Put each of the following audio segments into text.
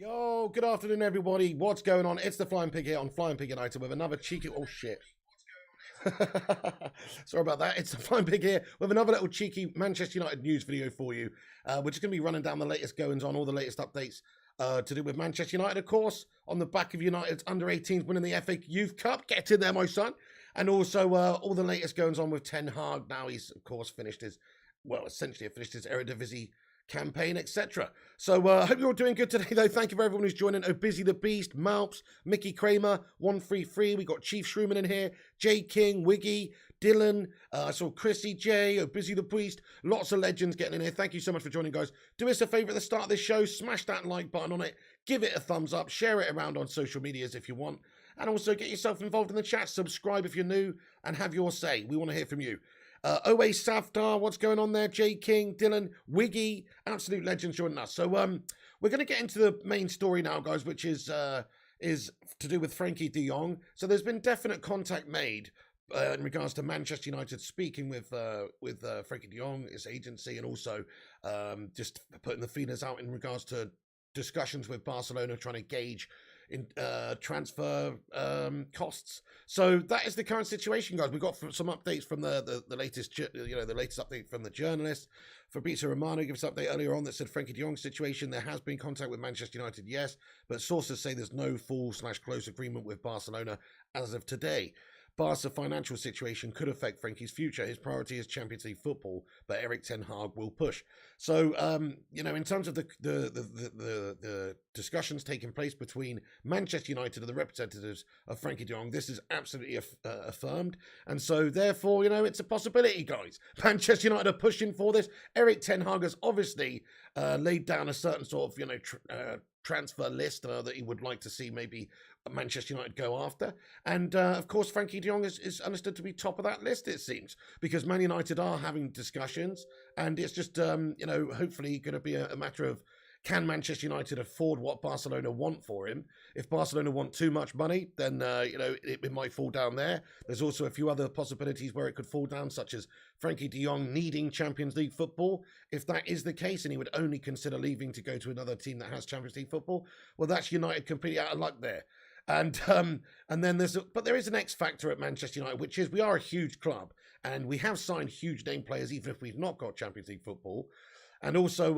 Yo, good afternoon, everybody. What's going on? It's the Flying Pig here on Flying Pig United with another cheeky. Oh shit! Sorry about that. It's the Flying Pig here with another little cheeky Manchester United news video for you. We're just going to be running down the latest goings on, all the latest updates to do with Manchester United, of course, on the back of United's under-18s winning the FA Youth Cup. Get in there, my son. And also all the latest goings on with Ten Hag. Now he's, of course, essentially finished his Eredivisie campaign, etc. So I hope you're all doing good today, though. Thank you for everyone who's joining. Oh, Busy the Beast, Malps, Mickey Kramer, 133. We got Chief Shrewman in here, Jay King, Wiggy, Dylan. I saw Chrissy J, Oh, Busy the Beast. Lots of legends getting in here. Thank you so much for joining, guys. Do us a favour at the start of this show. Smash that like button on it. Give it a thumbs up. Share it around on social medias if you want. And also get yourself involved in the chat. Subscribe if you're new and have your say. We want to hear from you. Owe Safdar, what's going on there? Jay King, Dylan, Wiggy, absolute legends joining us. So we're going to get into the main story now, guys, which is to do with Frenkie de Jong. So there's been definite contact made in regards to Manchester United speaking with Frenkie de Jong, his agency, and also just putting the feelers out in regards to discussions with Barcelona trying to gauge in transfer costs. So that is the current situation, guys. We've got some updates from the latest, the latest update from the journalist. Fabrizio Romano gives an update earlier on that said Frenkie de Jong's situation. There has been contact with Manchester United, yes, but sources say there's no full/close agreement with Barcelona as of today. Barca's financial situation could affect Frenkie's future. His priority is Champions League football, but Erik ten Hag will push. So, in terms of the discussions taking place between Manchester United and the representatives of Frenkie de Jong, this is absolutely affirmed. And so, therefore, it's a possibility, guys. Manchester United are pushing for this. Erik ten Hag has obviously laid down a certain sort of, transfer list that he would like to see maybe Manchester United go after. And, of course, Frenkie de Jong is understood to be top of that list, it seems, because Man United are having discussions, and it's just, hopefully going to be a matter of, can Manchester United afford what Barcelona want for him? If Barcelona want too much money, then, it might fall down there. There's also a few other possibilities where it could fall down, such as Frenkie de Jong needing Champions League football. If that is the case, and he would only consider leaving to go to another team that has Champions League football, well, that's United completely out of luck there. And then there is an X factor at Manchester United, which is we are a huge club, and we have signed huge name players, even if we've not got Champions League football. And also,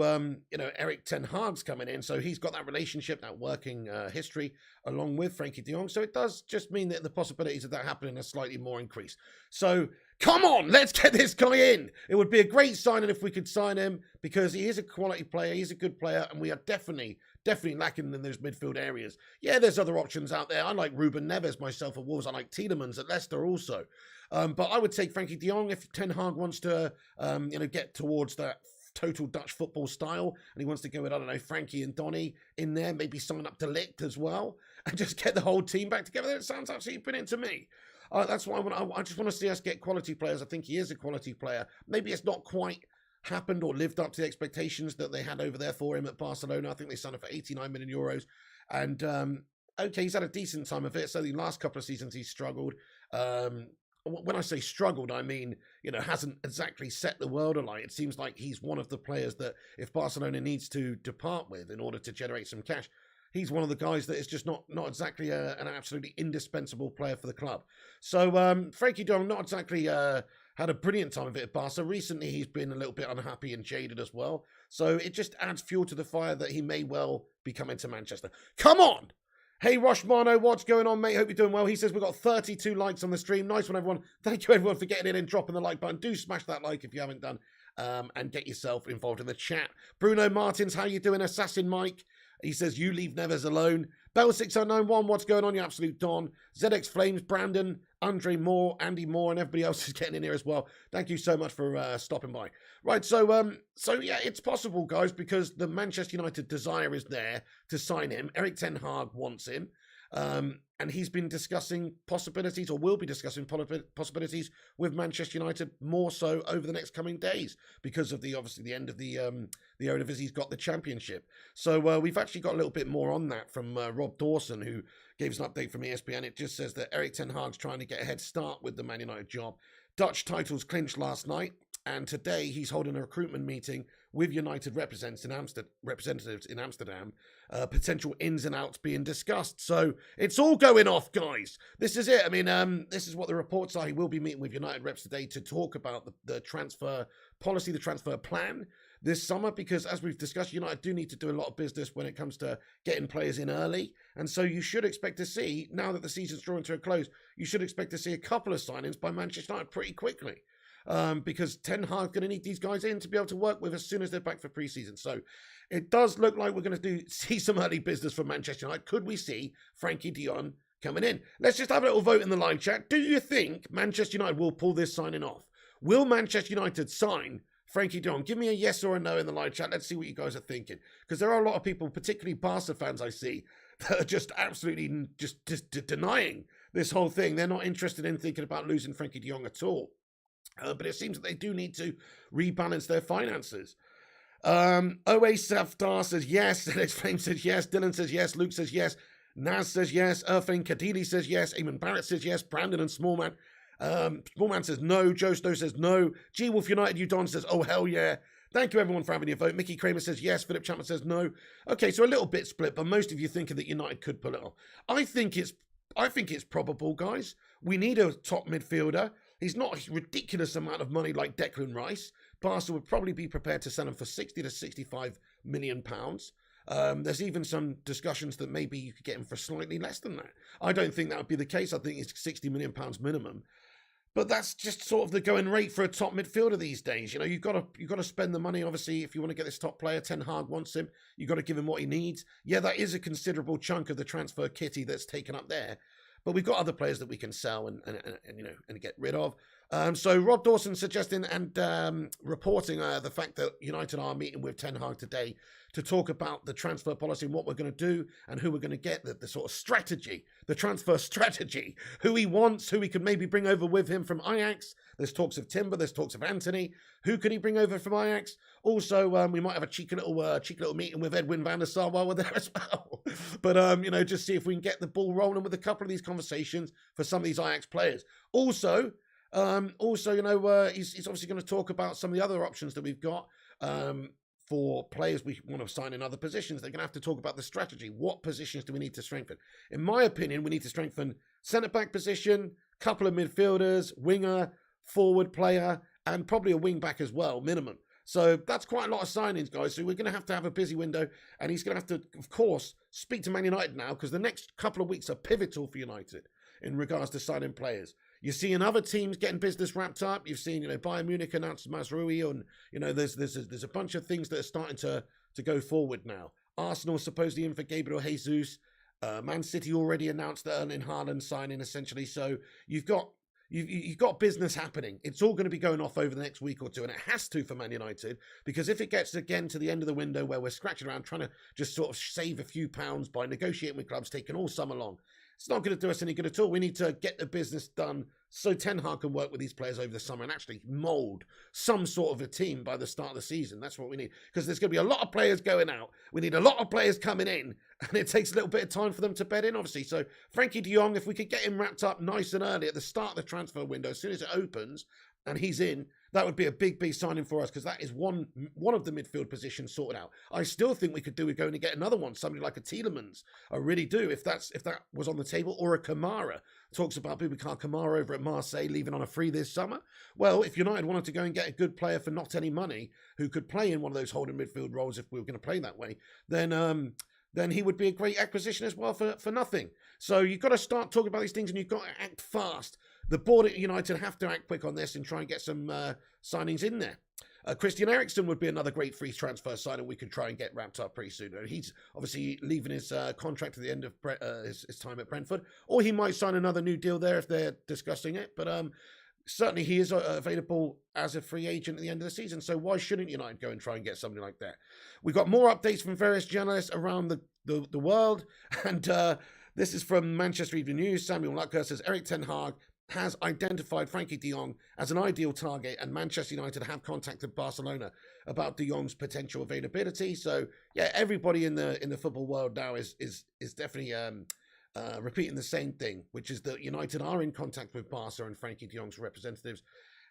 Erik ten Hag's coming in, so he's got that relationship, that working history, along with Frenkie de Jong. So it does just mean that the possibilities of that happening are slightly more increased. So come on, let's get this guy in. It would be a great signing if we could sign him, because he is a quality player, he's a good player, and we are definitely lacking in those midfield areas. Yeah, there's other options out there. I like Ruben Neves myself at Wolves. I like Tielemans at Leicester also. But I would take Frenkie de Jong if Ten Hag wants to, get towards that total Dutch football style, and he wants to go with, I don't know, Frankie and Donny in there, maybe sign up to Ligt as well, and just get the whole team back together. It sounds absolutely brilliant to me. That's why I just want to see us get quality players. I think he is a quality player. Maybe it's not quite happened or lived up to the expectations that they had over there for him at Barcelona. I think they signed him for 89 million euros. And, okay, he's had a decent time of it. So the last couple of seasons he's struggled. When I say struggled, I mean, hasn't exactly set the world alight. It seems like he's one of the players that if Barcelona needs to depart with in order to generate some cash, he's one of the guys that is just not exactly an absolutely indispensable player for the club. So Frenkie de Jong not exactly had a brilliant time of it at Barca. Recently, he's been a little bit unhappy and jaded as well. So it just adds fuel to the fire that he may well be coming to Manchester. Come on! Hey, Roshmano, what's going on, mate? Hope you're doing well. He says we've got 32 likes on the stream. Nice one, everyone. Thank you, everyone, for getting in and dropping the like button. Do smash that like if you haven't done, and get yourself involved in the chat. Bruno Martins, how you doing? Assassin Mike, he says, you leave Neves alone. Bell6091, what's going on, you absolute Don? ZX Flames, Brandon, Andre Moore, Andy Moore, and everybody else is getting in here as well. Thank you so much for stopping by. Right, so yeah, it's possible, guys, because the Manchester United desire is there to sign him. Erik ten Hag wants him. And he's been discussing possibilities, or will be discussing possibilities with Manchester United more so over the next coming days because of obviously the end of the Eredivisie's got the championship. So we've actually got a little bit more on that from Rob Dawson, who gave us an update from ESPN. It just says that Erik ten Hag's trying to get a head start with the Man United job. Dutch titles clinched last night. And today he's holding a recruitment meeting with United representatives in Amsterdam, potential ins and outs being discussed. So it's all going off, guys. This is it. I mean, this is what the reports are. He will be meeting with United reps today to talk about the transfer policy, the transfer plan this summer, because as we've discussed, United do need to do a lot of business when it comes to getting players in early. And so you should expect to see, now that the season's drawing to a close, you should expect to see a couple of signings by Manchester United pretty quickly. Because Ten Hag's going to need these guys in to be able to work with as soon as they're back for pre-season. So it does look like we're going to see some early business from Manchester United. Could we see Frenkie de Jong coming in? Let's just have a little vote in the live chat. Do you think Manchester United will pull this signing off? Will Manchester United sign Frenkie de Jong? Give me a yes or a no in the live chat. Let's see what you guys are thinking. Because there are a lot of people, particularly Barca fans I see, that are just absolutely just denying this whole thing. They're not interested in thinking about losing Frenkie de Jong at all. But it seems that they do need to rebalance their finances. OA Safdar says yes. Alex Flame says yes. Dylan says yes. Luke says yes. Naz says yes. Irving Kadili says yes. Eamon Barrett says yes. Brandon and Smallman. Smallman says no. Joe Stowe says no. G Wolf United Udon says, oh, hell yeah. Thank you, everyone, for having your vote. Mickey Kramer says yes. Philip Chapman says no. Okay, so a little bit split, but most of you thinking that United could pull it off. I think it's probable, guys. We need a top midfielder. He's not a ridiculous amount of money like Declan Rice. Barca would probably be prepared to sell him for 60 to 65 million pounds. There's even some discussions that maybe you could get him for slightly less than that. I don't think that would be the case. I think it's 60 million pounds minimum. But that's just sort of the going rate for a top midfielder these days. You know, you've got to spend the money, obviously, if you want to get this top player. Ten Hag wants him. You've got to give him what he needs. Yeah, that is a considerable chunk of the transfer kitty that's taken up there. But we've got other players that we can sell and get rid of. So Rob Dawson suggesting and reporting the fact that United are meeting with Ten Hag today to talk about the transfer policy and what we're going to do and who we're going to get, the sort of strategy, the transfer strategy, who he wants, who he could maybe bring over with him from Ajax. There's talks of Timber, there's talks of Anthony. Who could he bring over from Ajax? Also, we might have a cheeky little meeting with Edwin van der Sar while we're there as well. But, just see if we can get the ball rolling with a couple of these conversations for some of these Ajax players. Also, he's obviously going to talk about some of the other options that we've got for players we want to sign in other positions. They're going to have to talk about the strategy. What positions do we need to strengthen? In my opinion, we need to strengthen centre-back position, couple of midfielders, winger, forward player, and probably a wing-back as well, minimum. So that's quite a lot of signings, guys. So we're going to have a busy window, and he's going to have to, of course, speak to Man United now, because the next couple of weeks are pivotal for United in regards to signing players. You're seeing other teams getting business wrapped up. You've seen, Bayern Munich announced Mazraoui, and there's a bunch of things that are starting to go forward now. Arsenal supposedly in for Gabriel Jesus. Man City already announced that Erling Haaland signing essentially. So you've got business happening. It's all going to be going off over the next week or two, and it has to for Man United, because if it gets again to the end of the window where we're scratching around trying to just sort of save a few pounds by negotiating with clubs taking all summer long, it's not going to do us any good at all. We need to get the business done so Ten Hag can work with these players over the summer and actually mould some sort of a team by the start of the season. That's what we need, because there's going to be a lot of players going out. We need a lot of players coming in, and it takes a little bit of time for them to bed in, obviously. So Frenkie de Jong, if we could get him wrapped up nice and early at the start of the transfer window, as soon as it opens and he's in, that would be a big signing for us, because that is one of the midfield positions sorted out. I still think we could do with going to get another one, somebody like a Tielemans. I really do, if that was on the table, or a Kamara. Talks about Boubacar Kamara over at Marseille leaving on a free this summer. Well, if United wanted to go and get a good player for not any money who could play in one of those holding midfield roles, if we were going to play that way, then he would be a great acquisition as well for nothing. So you've got to start talking about these things, and you've got to act fast. The board at United have to act quick on this and try and get some signings in there. Christian Eriksen would be another great free transfer signing we could try and get wrapped up pretty soon. He's obviously leaving his contract at the end of his time at Brentford, or he might sign another new deal there if they're discussing it. But certainly he is available as a free agent at the end of the season. So why shouldn't United go and try and get somebody like that? We've got more updates from various journalists around the world. And this is from Manchester Evening News. Samuel Luckhurst says, Erik ten Hag has identified Frenkie de Jong as an ideal target, and Manchester United have contacted Barcelona about de Jong's potential availability. So yeah, everybody in the football world now is definitely repeating the same thing, which is that United are in contact with Barca and Frenkie de Jong's representatives.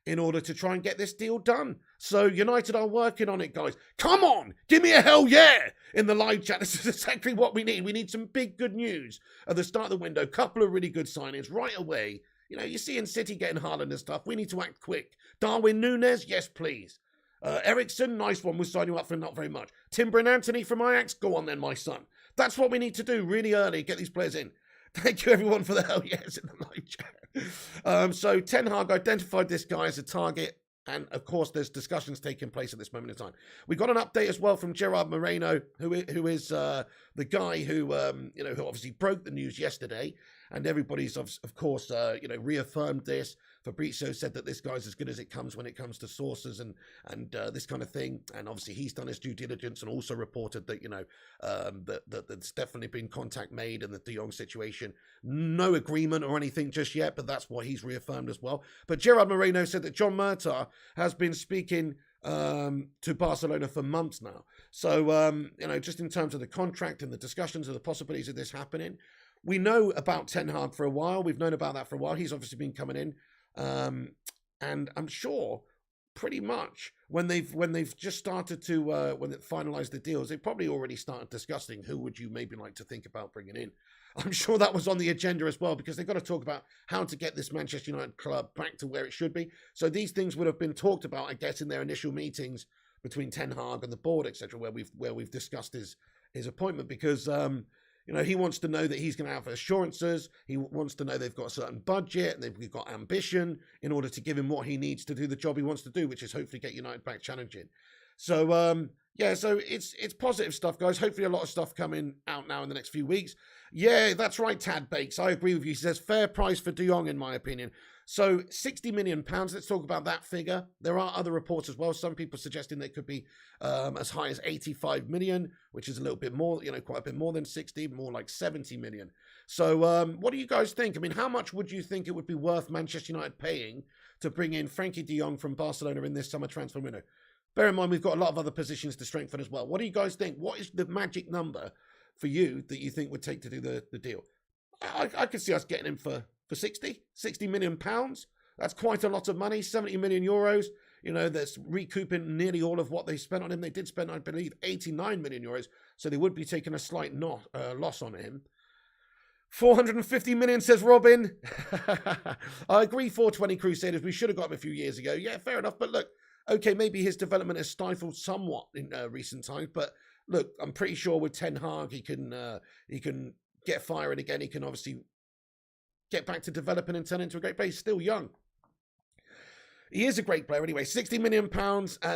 in order to try and get this deal done. So United are working on it, guys. Come on, give me a hell yeah in the live chat. This is exactly what we need. We need some big good news at the start of the window. Couple of really good signings right away. You know, you see in City getting Haaland and stuff. We need to act quick. Darwin Núñez, yes, please. Ericsson, nice one. We'll sign you up for not very much. Timber and Anthony from Ajax, go on then, my son. That's what we need to do really early, get these players in. Thank you, everyone, for the hell yes in the live chat. So Ten Hag identified this guy as a target. And, of course, there's discussions taking place at this moment in time. We got an update as well from Gerard Moreno, who is the guy who obviously broke the news yesterday. And everybody's, of course, reaffirmed this. Fabrizio said that this guy's as good as it comes when it comes to sources and this kind of thing. And obviously he's done his due diligence and also reported that, that there's definitely been contact made in the De Jong situation. No agreement or anything just yet, but that's what he's reaffirmed as well. But Gerard Moreno said that John Murtough has been speaking to Barcelona for months now. So, just in terms of the contract and the discussions of the possibilities of this happening, we know about Ten Hag for a while. We've known about that for a while. He's obviously been coming in. And I'm sure pretty much when they've just started to, when they finalized the deals, they probably already started discussing who would you maybe like to think about bringing in. I'm sure that was on the agenda as well, because they've got to talk about how to get this Manchester United club back to where it should be. So these things would have been talked about, I guess, in their initial meetings between Ten Hag and the board, etc., where we've discussed his appointment, because he wants to know that he's going to have assurances. He wants to know they've got a certain budget and they've got ambition in order to give him what he needs to do the job he wants to do, which is hopefully get United back challenging. So, so it's positive stuff, guys. Hopefully a lot of stuff coming out now in the next few weeks. Yeah, that's right, Tad Bakes. I agree with you. He says fair price for De Jong, in my opinion. So £60 million, let's talk about that figure. There are other reports as well. Some people suggesting they could be as high as 85 million, which is a little bit more, quite a bit more than 60, more like 70 million. So what do you guys think? I mean, how much would you think it would be worth Manchester United paying to bring in Frenkie de Jong from Barcelona in this summer transfer window? Bear in mind, we've got a lot of other positions to strengthen as well. What do you guys think? What is the magic number for you that you think would take to do the deal? I could see us getting him for 60 million pounds. That's quite a lot of money. 70 million euros. That's recouping nearly all of what they spent on him. They did spend, I believe, 89 million euros. So they would be taking a slight loss on him. 450 million, says Robin. I agree, 420 Crusaders. We should have got him a few years ago. Yeah, fair enough. But look, okay, maybe his development has stifled somewhat in recent times. But look, I'm pretty sure with Ten Hag, he can get firing again. He can obviously get back to developing and turn into a great player. He's still young. He is a great player anyway. £60 million,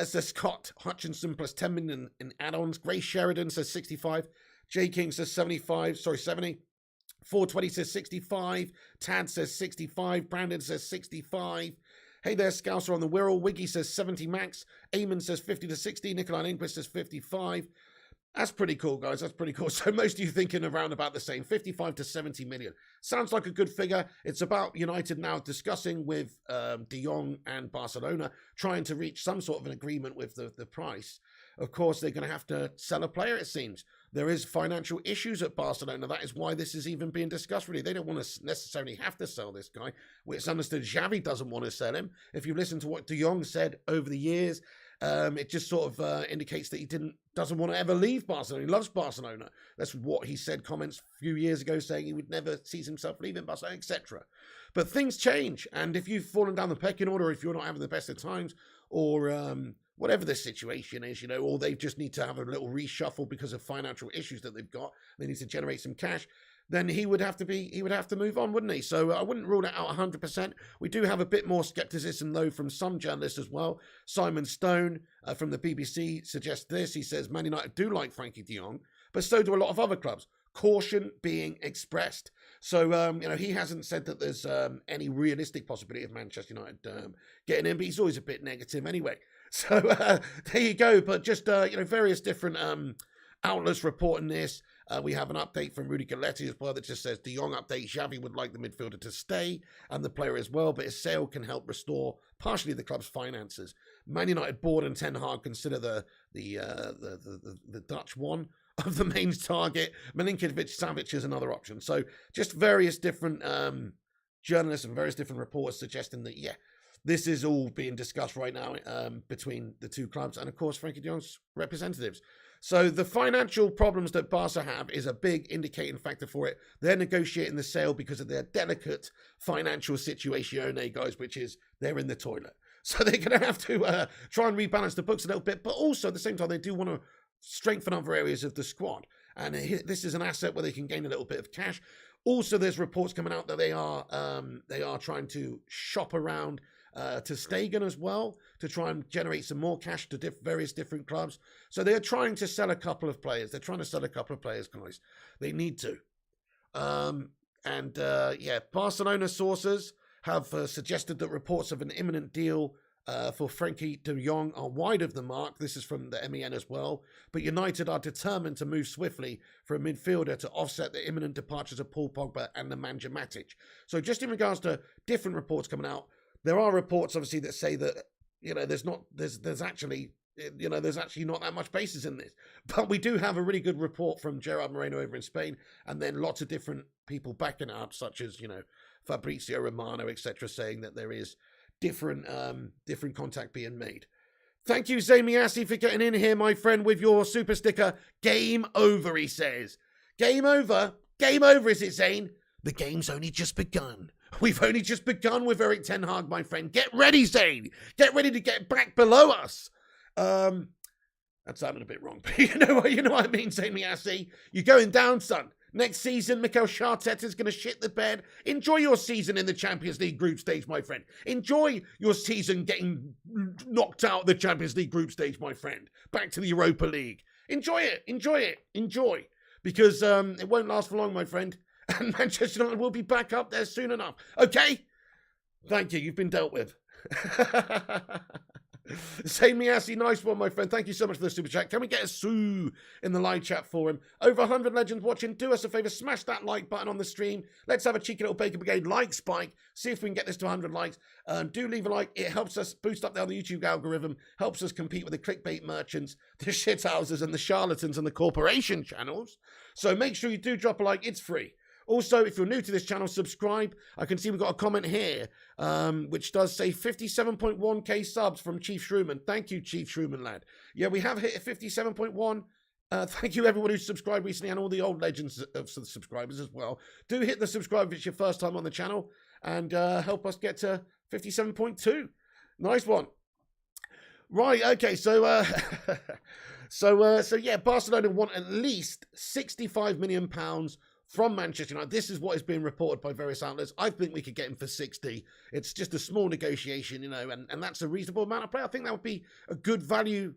says Scott Hutchinson, plus 10 million in add-ons. Grace Sheridan says 65. J King says 70. 420 says 65. Tad says 65. Brandon says 65. Hey there, Scouser on the Wirral. Wiggy says 70 max. Eamon says 50 to 60. Nikolai Lindquist says 55. That's pretty cool, guys. That's pretty cool. So most of you thinking around about the same, 55 to 70 million. Sounds like a good figure. It's about United now discussing with De Jong and Barcelona, trying to reach some sort of an agreement with the price. Of course, they're going to have to sell a player, it seems. There is financial issues at Barcelona. That is why this is even being discussed, really. They don't want to necessarily have to sell this guy. It's understood Xavi doesn't want to sell him. If you listen to what De Jong said over the years, it just sort of indicates that he doesn't want to ever leave Barcelona. He loves Barcelona. That's what he said, comments a few years ago saying he would never see himself leaving Barcelona, etc. But things change. And if you've fallen down the pecking order, if you're not having the best of times, or whatever the situation is, or they just need to have a little reshuffle because of financial issues that they've got, they need to generate some cash, then he would have to move on, wouldn't he? So I wouldn't rule that out 100%. We do have a bit more skepticism, though, from some journalists as well. Simon Stone from the BBC suggests this. He says, Man United do like Frenkie de Jong, but so do a lot of other clubs. Caution being expressed. So, he hasn't said that there's any realistic possibility of Manchester United getting in, but he's always a bit negative anyway. So, there you go. But just, various different outlets reporting this. We have an update from Rudy Galletti as well that just says, De Jong update, Xavi would like the midfielder to stay and the player as well, but his sale can help restore partially the club's finances. Man United board and Ten Hag consider the Dutch one of the main target. Milinkovic-Savic is another option. So just various different journalists and various different reports suggesting that, this is all being discussed right now between the two clubs and, of course, Frenkie de Jong's representatives. So the financial problems that Barca have is a big indicating factor for it. They're negotiating the sale because of their delicate financial situation, guys, which is they're in the toilet. So they're going to have to try and rebalance the books a little bit. But also, at the same time, they do want to strengthen other areas of the squad. And this is an asset where they can gain a little bit of cash. Also, there's reports coming out that they are trying to shop around to Stegen as well to try and generate some more cash to various different clubs. So they're trying to sell a couple of players. They're trying to sell a couple of players, guys. They need to. Barcelona sources have suggested that reports of an imminent deal for Frenkie de Jong are wide of the mark. This is from the MEN as well. But United are determined to move swiftly for a midfielder to offset the imminent departures of Paul Pogba and Nemanja Matic. So just in regards to different reports coming out, there are reports obviously that say that, there's actually not that much basis in this. But we do have a really good report from Gerard Moreno over in Spain, and then lots of different people backing it up, such as, Fabrizio Romano, etc., saying that there is different contact being made. Thank you, Zamiasi, for getting in here, my friend, with your super sticker. Game over, he says. Game over? Game over, is it, Zane? The game's only just begun. We've only just begun with Erik ten Hag, my friend. Get ready, Zane. Get ready to get back below us. That sounded a bit wrong, but you know what I mean, Zamiasi. You're going down, son. Next season, Mikel Arteta's going to shit the bed. Enjoy your season in the Champions League group stage, my friend. Enjoy your season getting knocked out of the Champions League group stage, my friend. Back to the Europa League. Enjoy it. Enjoy it. Enjoy. Because it won't last for long, my friend. And Manchester United will be back up there soon enough. Okay? Thank you. You've been dealt with. Say Miasi, nice one, my friend. Thank you so much for the super chat. Can we get a Sue in the live chat for him? Over 100 legends watching. Do us a favor, smash that like button on the stream. Let's have a cheeky little Bacon Brigade like spike. See if we can get this to 100 likes. Do leave a like. It helps us boost up the YouTube algorithm. Helps us compete with the clickbait merchants, the shithouses, and the charlatans and the corporation channels. So make sure you do drop a like. It's free. Also, if you're new to this channel, subscribe. I can see we've got a comment here, which does say 57.1k subs from Chief Shrewman. Thank you, Chief Shrewman, lad. Yeah, we have hit 57.1. Thank you, everyone who's subscribed recently, and all the old legends of subscribers as well. Do hit the subscribe if it's your first time on the channel, and help us get to 57.2. Nice one. Right, okay, so yeah, Barcelona want at least £65 million from Manchester United. This is what is being reported by various outlets. I think we could get him for 60. It's just a small negotiation, and that's a reasonable amount of play. I think that would be a good value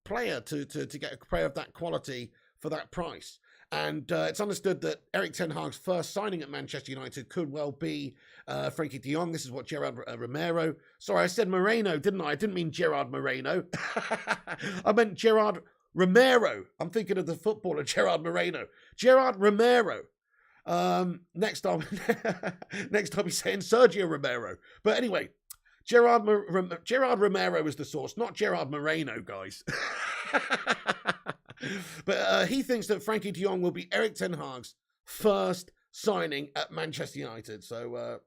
player to get a player of that quality for that price. And it's understood that Erik ten Hag's first signing at Manchester United could well be Frenkie de Jong. This is what Gerard Romero... Sorry, I said Moreno, didn't I? I didn't mean Gerard Moreno. I meant Gerard Romero. I'm thinking of the footballer Gerard Moreno. Gerard Romero. Next time he's saying Sergio Romero. But anyway, Gerard Romero is the source, not Gerard Moreno, guys. But he thinks that Frenkie de Jong will be Erik ten Hag's first signing at Manchester United. So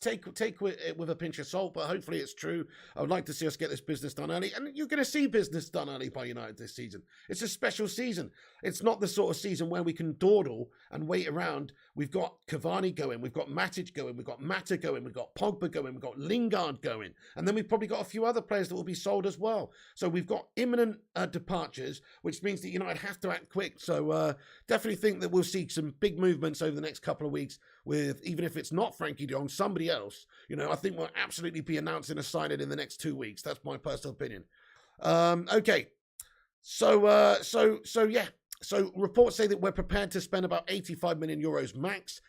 take it with a pinch of salt, but hopefully it's true. I would like to see us get this business done early, and you're going to see business done early by United this season. It's a special season. It's not the sort of season where we can dawdle and wait around. We've got Cavani going, we've got Matic going, we've got Mata going, we've got Pogba going, we've got Lingard going, and then we've probably got a few other players that will be sold as well. So we've got imminent departures, which means that United have to act quick. So definitely think that we'll see some big movements over the next couple of weeks with, even if it's not Frenkie de Jong, somebody else. I think we'll absolutely be announcing a signing in the next 2 weeks. That's my personal opinion. Okay. So yeah. So reports say that we're prepared to spend about 85 million euros max.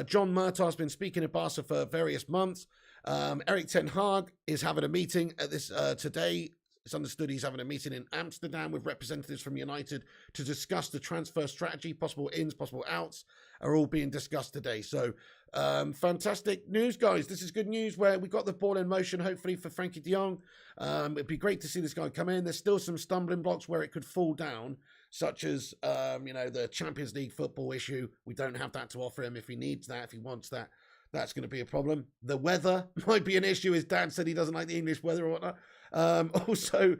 John Murtaugh's been speaking at Barca for various months. Erik ten Hag is having a meeting at this today. It's understood he's having a meeting in Amsterdam with representatives from United to discuss the transfer strategy. Possible ins, possible outs are all being discussed today. So fantastic news, guys. This is good news where we got the ball in motion, hopefully, for Frenkie de Jong. It'd be great to see this guy come in. There's still some stumbling blocks where it could fall down, such as, the Champions League football issue. We don't have that to offer him if he needs that, if he wants that. That's going to be a problem. The weather might be an issue. His dad said he doesn't like the English weather or whatnot. Also,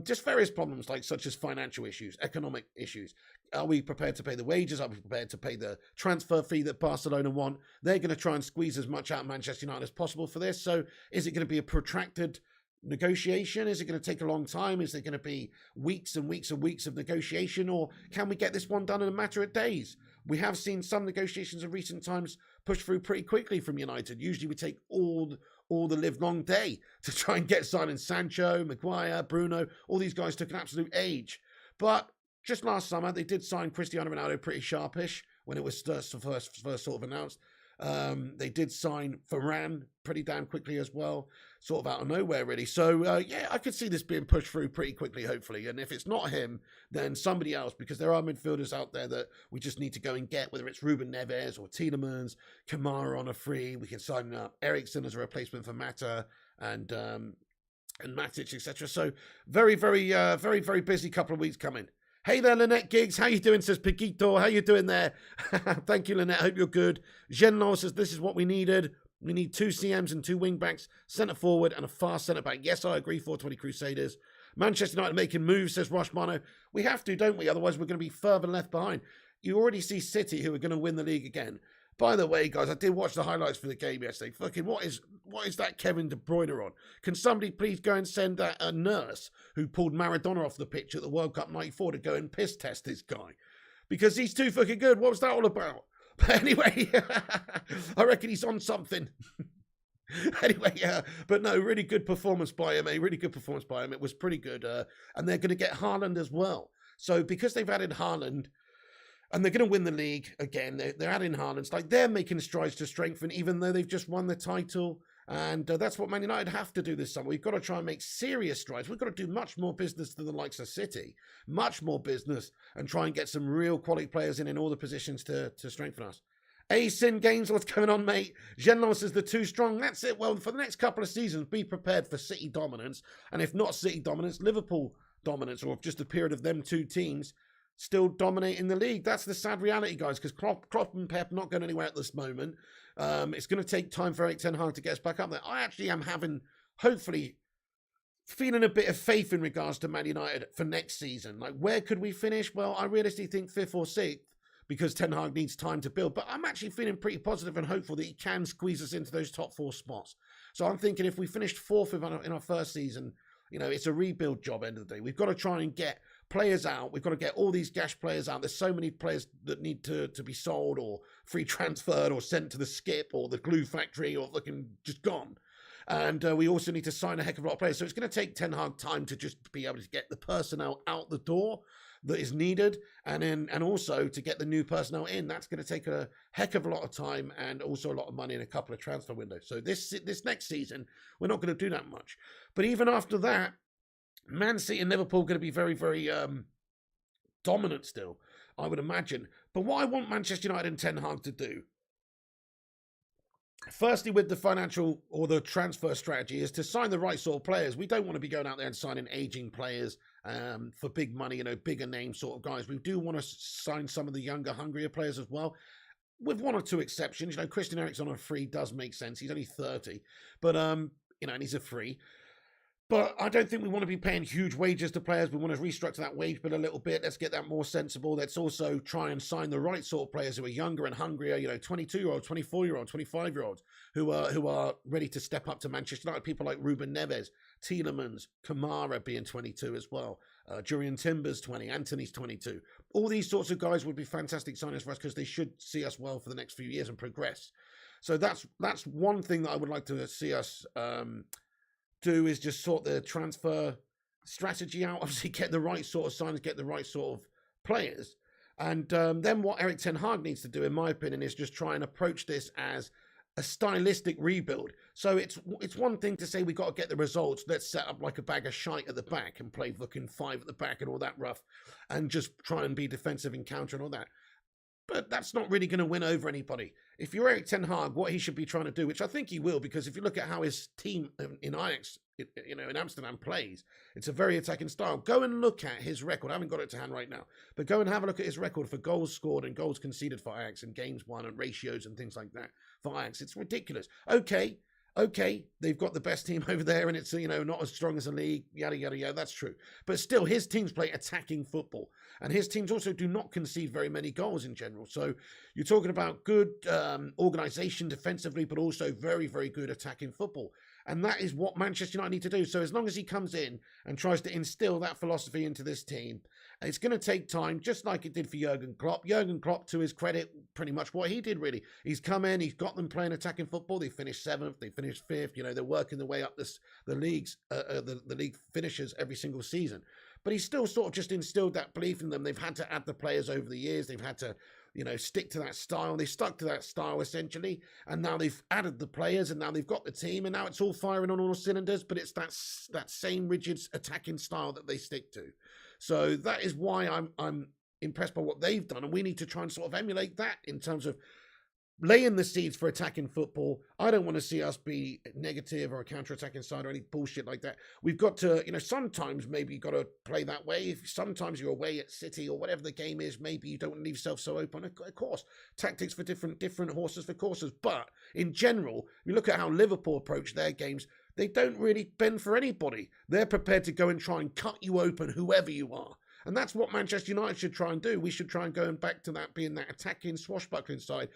just various problems like such as financial issues, economic issues. Are we prepared to pay the wages? Are we prepared to pay the transfer fee that Barcelona want? They're going to try and squeeze as much out of Manchester United as possible for this. So is it going to be a protracted negotiation? Is it going to take a long time? Is it going to be weeks and weeks and weeks of negotiation? Or can we get this one done in a matter of days? We have seen some negotiations in recent times push through pretty quickly from United. Usually we take all the live long day to try and get signing Sancho, Maguire, Bruno. All these guys took an absolute age. But just last summer, they did sign Cristiano Ronaldo pretty sharpish when it was first sort of announced. They did sign Varane pretty damn quickly as well, sort of out of nowhere, really. So, yeah, I could see this being pushed through pretty quickly, hopefully. And if it's not him, then somebody else, because there are midfielders out there that we just need to go and get, whether it's Ruben Neves or Tielemans, Kamara on a free. We can sign up Eriksen as a replacement for Mata and Matic, etc. So, very, very busy couple of weeks coming. Hey there, Lynette Giggs. How you doing, says Piquito. How you doing there? Thank you, Lynette. Hope you're good. Genlo says, this is what we needed. We need 2 CMs and 2 wing-backs, centre-forward and a fast centre-back. Yes, I agree, 420 Crusaders. Manchester United making moves, says Roshmano. We have to, don't we? Otherwise, we're going to be further left behind. You already see City, who are going to win the league again. By the way, guys, I did watch the highlights for the game yesterday. Fucking, what is that Kevin De Bruyne on? Can somebody please go and send a nurse who pulled Maradona off the pitch at the World Cup 94 to go and piss test this guy? Because he's too fucking good. What was that all about? But anyway, I reckon he's on something. Anyway, but no, really good performance by him. A really good performance by him. It was pretty good. And they're going to get Haaland as well. So because they've added Haaland, and they're going to win the league again. They're adding Haaland. It's like they're making strides to strengthen, even though they've just won the title. And that's what Man United have to do this summer. We've got to try and make serious strides. We've got to do much more business than the likes of City. Much more business, and try and get some real quality players in all the positions to strengthen us. Sin Games, what's going on, mate? Genlo says the 2 strong. That's it. Well, for the next couple of seasons, be prepared for City dominance. And if not City dominance, Liverpool dominance, or just a period of them 2 teams still dominating the league. That's the sad reality, guys, because Klopp and Pep not going anywhere at this moment. It's going to take time for Erik ten Hag to get us back up there. I actually am hopefully, feeling a bit of faith in regards to Man United for next season. Like, where could we finish? Well, I realistically think 5th or 6th, because Ten Hag needs time to build. But I'm actually feeling pretty positive and hopeful that he can squeeze us into those top 4 spots. So I'm thinking if we finished 4th in our first season, you know, it's a rebuild job end of the day. We've got to try and get players out. We've got to get all these gash players out. There's so many players that need to be sold or free transferred or sent to the skip or the glue factory or looking just gone. And we also need to sign a heck of a lot of players. So it's going to take Ten Hag time to just be able to get the personnel out the door that is needed, and also to get the new personnel in. That's going to take a heck of a lot of time and also a lot of money in a couple of transfer windows. So this next season, we're not going to do that much. But even after that, Man City and Liverpool are going to be very, very dominant still, I would imagine. But what I want Manchester United and Ten Hag to do, firstly, with the financial or the transfer strategy, is to sign the right sort of players. We don't want to be going out there and signing aging players for big money, you know, bigger name sort of guys. We do want to sign some of the younger, hungrier players as well, with 1 or 2 exceptions. You know, Christian Eriksen on a free does make sense. He's only 30, but you know, and he's a free. But I don't think we want to be paying huge wages to players. We want to restructure that wage bill a little bit. Let's get that more sensible. Let's also try and sign the right sort of players who are younger and hungrier, you know, 22-year-olds, 24-year-olds, 25-year-olds, who are ready to step up to Manchester United. People like Ruben Neves, Tielemans, Kamara being 22 as well. Jurian Timber's 20, Anthony's 22. All these sorts of guys would be fantastic signings for us because they should see us well for the next few years and progress. So that's one thing that I would like to see us do, is just sort the transfer strategy out. Obviously, get the right sort of signings, get the right sort of players. And then what Erik ten Hag needs to do, in my opinion, is just try and approach this as a stylistic rebuild. So it's one thing to say we got to get the results. Let's set up like a bag of shite at the back and play fucking 5 at the back and all that rough, and just try and be defensive and counter and all that. But that's not really going to win over anybody. If you're Erik ten Hag, what he should be trying to do, which I think he will, because if you look at how his team in Ajax, in Amsterdam plays, it's a very attacking style. Go and look at his record. I haven't got it to hand right now, but go and have a look at his record for goals scored and goals conceded for Ajax and games won and ratios and things like that for Ajax. It's ridiculous. Okay, they've got the best team over there and it's, not as strong as the league, yada, yada, yada. That's true. But still, his teams play attacking football. And his teams also do not concede very many goals in general. So you're talking about good organisation defensively, but also very, very good attacking football. And that is what Manchester United need to do. So as long as he comes in and tries to instill that philosophy into this team, it's going to take time, just like it did for Jurgen Klopp. Jurgen Klopp, to his credit, pretty much what he did, really. He's come in, he's got them playing attacking football. They finished 7th, they finished 5th. They're working their way up the leagues, the league finishes every single season. But he's still sort of just instilled that belief in them. They've had to add the players over the years. They've had to, stick to that style. They stuck to that style, essentially. And now they've added the players, and now they've got the team, and now it's all firing on all cylinders. But it's that same rigid attacking style that they stick to. So that is why I'm impressed by what they've done. And we need to try and sort of emulate that in terms of laying the seeds for attacking football. I don't want to see us be negative or a counter-attacking side or any bullshit like that. We've got to, sometimes maybe you've got to play that way. If sometimes you're away at City or whatever the game is, maybe you don't leave yourself so open. Of course, tactics for different horses for courses. But in general, you look at how Liverpool approach their games, they don't really bend for anybody. They're prepared to go and try and cut you open, whoever you are. And that's what Manchester United should try and do. We should try and go back to that, being that attacking, swashbuckling side.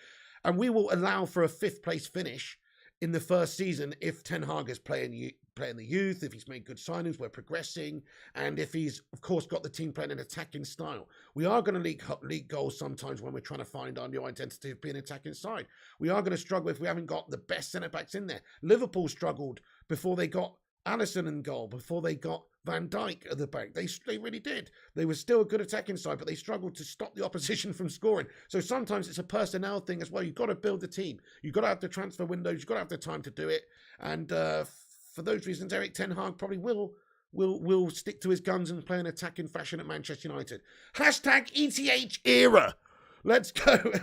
And we will allow for a 5th place finish in the first season if Ten Hag is playing the youth, if he's made good signings, we're progressing, and if he's, of course, got the team playing an attacking style. We are going to leak goals sometimes when we're trying to find our new identity of being an attacking side. We are going to struggle if we haven't got the best centre-backs in there. Liverpool struggled before they got Alisson in goal, before they got Van Dijk at the back. They really did. They were still a good attacking side, but they struggled to stop the opposition from scoring. So sometimes it's a personnel thing as well. You've got to build the team. You've got to have the transfer windows. You've got to have the time to do it. And for those reasons, Erik ten Hag probably will stick to his guns and play an attacking fashion at Manchester United. Hashtag ETH era. Let's go.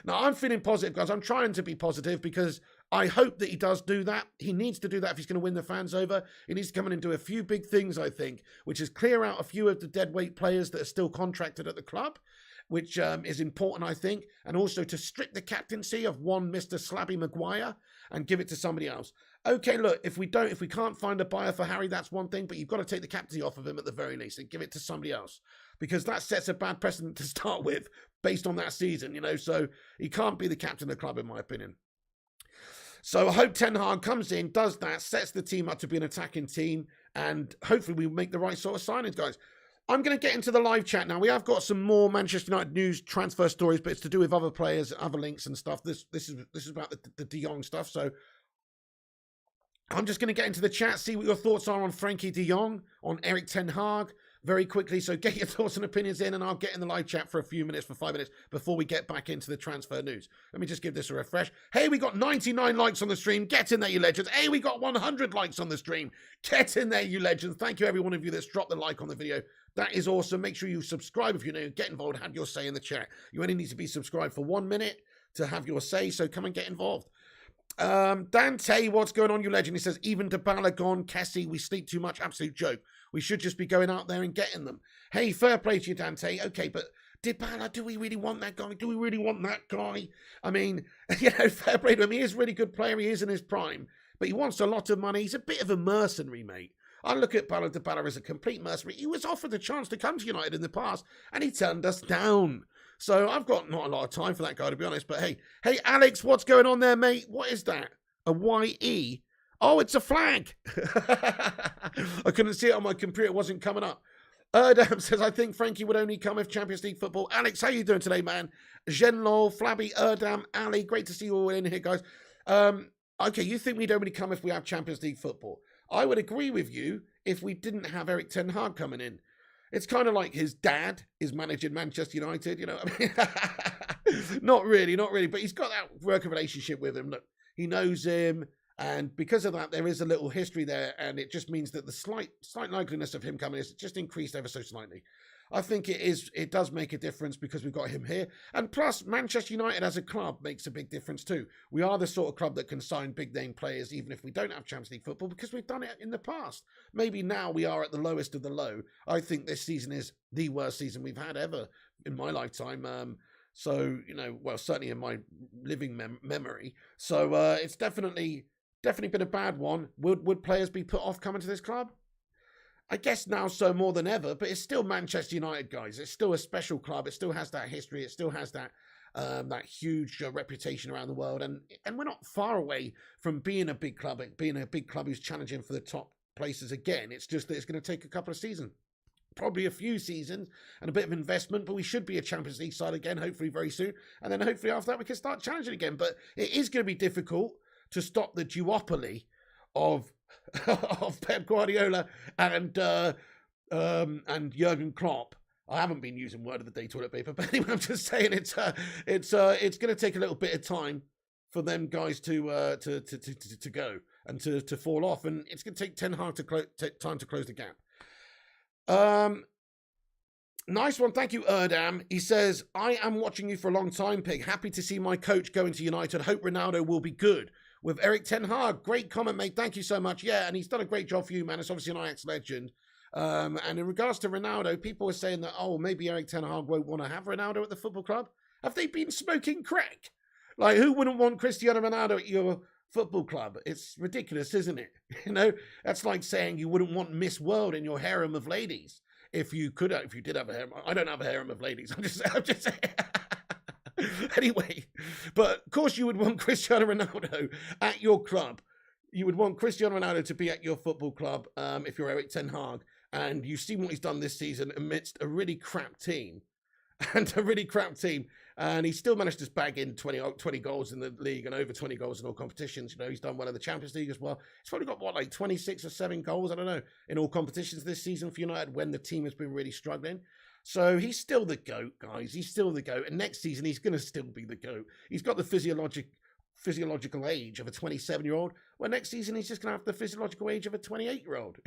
Now, I'm feeling positive, guys. I'm trying to be positive because I hope that he does do that. He needs to do that if he's going to win the fans over. He needs to come in and do a few big things, I think, which is clear out a few of the deadweight players that are still contracted at the club, which is important, I think, and also to strip the captaincy of one Mr. Slabby Maguire and give it to somebody else. Okay, look, if we can't find a buyer for Harry, that's one thing, but you've got to take the captaincy off of him at the very least and give it to somebody else, because that sets a bad precedent to start with based on that season, so he can't be the captain of the club, in my opinion. So I hope Ten Hag comes in, does that, sets the team up to be an attacking team, and hopefully we make the right sort of signings, guys. I'm going to get into the live chat now. We have got some more Manchester United news transfer stories, but it's to do with other players, other links and stuff. This is about the De Jong stuff. So I'm just going to get into the chat, see what your thoughts are on Frenkie de Jong, on Erik ten Hag, very quickly. So get your thoughts and opinions in, and I'll get in the live chat for a few minutes, for 5 minutes, before we get back into the transfer news. Let me just give this a refresh. Hey, we got 99 likes on the stream. Get in there, you legends. Hey, we got 100 likes on the stream. Get in there, you legends. Thank you, every one of you that's dropped the like on the video. That is awesome. Make sure you subscribe if you're new. Get involved. Have your say in the chat. You only need to be subscribed for 1 minute to have your say, so come and get involved. Dante, what's going on, you legend? He says, even Dybala gone, Kessie, we sleep too much. Absolute joke. We should just be going out there and getting them. Hey, fair play to you, Dante. Okay, but Dybala, do we really want that guy? Do we really want that guy? I mean, fair play to him. He is a really good player. He is in his prime, but he wants a lot of money. He's a bit of a mercenary, mate. I look at Dybala as a complete mercenary. He was offered the chance to come to United in the past, and he turned us down. So I've got not a lot of time for that guy, to be honest. But hey, Alex, what's going on there, mate? What is that? A YE? Oh, it's a flag. I couldn't see it on my computer. It wasn't coming up. Erdam says, I think Frenkie would only come if Champions League football. Alex, how you doing today, man? Genlol, Flabby, Erdam, Ali, great to see you all in here, guys. Okay, you think we'd only come if we have Champions League football? I would agree with you if we didn't have Erik ten Hag coming in. It's kind of like his dad is managing Manchester United, you know what I mean? Not really, but he's got that working relationship with him. Look, he knows him, And because of that, there is a little history there, and it just means that the slight likeliness of him coming is just increased ever so slightly. I think it does make a difference because we've got him here. And plus, Manchester United as a club makes a big difference too. We are the sort of club that can sign big-name players even if we don't have Champions League football because we've done it in the past. Maybe now we are at the lowest of the low. I think this season is the worst season we've had ever in my lifetime. So, well, certainly in my living memory. So it's definitely been a bad one. Would players be put off coming to this club? I guess now so more than ever, but it's still Manchester United, guys. It's still a special club. It still has that history. It still has that huge reputation around the world. And we're not far away from being a big club who's challenging for the top places again. It's just that it's going to take a couple of seasons. Probably a few seasons and a bit of investment, but we should be a Champions League side again, hopefully very soon. And then hopefully after that we can start challenging again. But it is going to be difficult to stop the duopoly of Pep Guardiola and Jurgen Klopp. I haven't been using word of the day toilet paper, but anyway, I'm just saying it's going to take a little bit of time for them guys to go and to fall off, and it's going to take Ten Hag time to close the gap. Nice one, thank you, Erdam. He says, I am watching you for a long time, Pig. Happy to see my coach going to United. Hope Ronaldo will be good. With Eric Ten Hag. Great comment, mate. Thank you so much. Yeah, and he's done a great job for you, man. It's obviously an Ajax legend. And in regards to Ronaldo, people are saying that, maybe Eric Ten Hag won't want to have Ronaldo at the football club. Have they been smoking crack? Like, who wouldn't want Cristiano Ronaldo at your football club? It's ridiculous, isn't it? That's like saying you wouldn't want Miss World in your harem of ladies. If you did have a harem. I don't have a harem of ladies. I'm just saying. Anyway, but of course you would want Cristiano Ronaldo at your club. You would want Cristiano Ronaldo to be at your football club if you're Eric Ten Hag. And you've seen what he's done this season amidst a really crap team. And he still managed to bag in 20 goals in the league and over 20 goals in all competitions. He's done well in the Champions League as well. He's probably got, 26 or 7 goals, I don't know, in all competitions this season for United when the team has been really struggling. So he's still the GOAT, guys. He's still the GOAT. And next season, he's going to still be the GOAT. He's got the physiological age of a 27-year-old. Well, next season, he's just going to have the physiological age of a 28-year-old.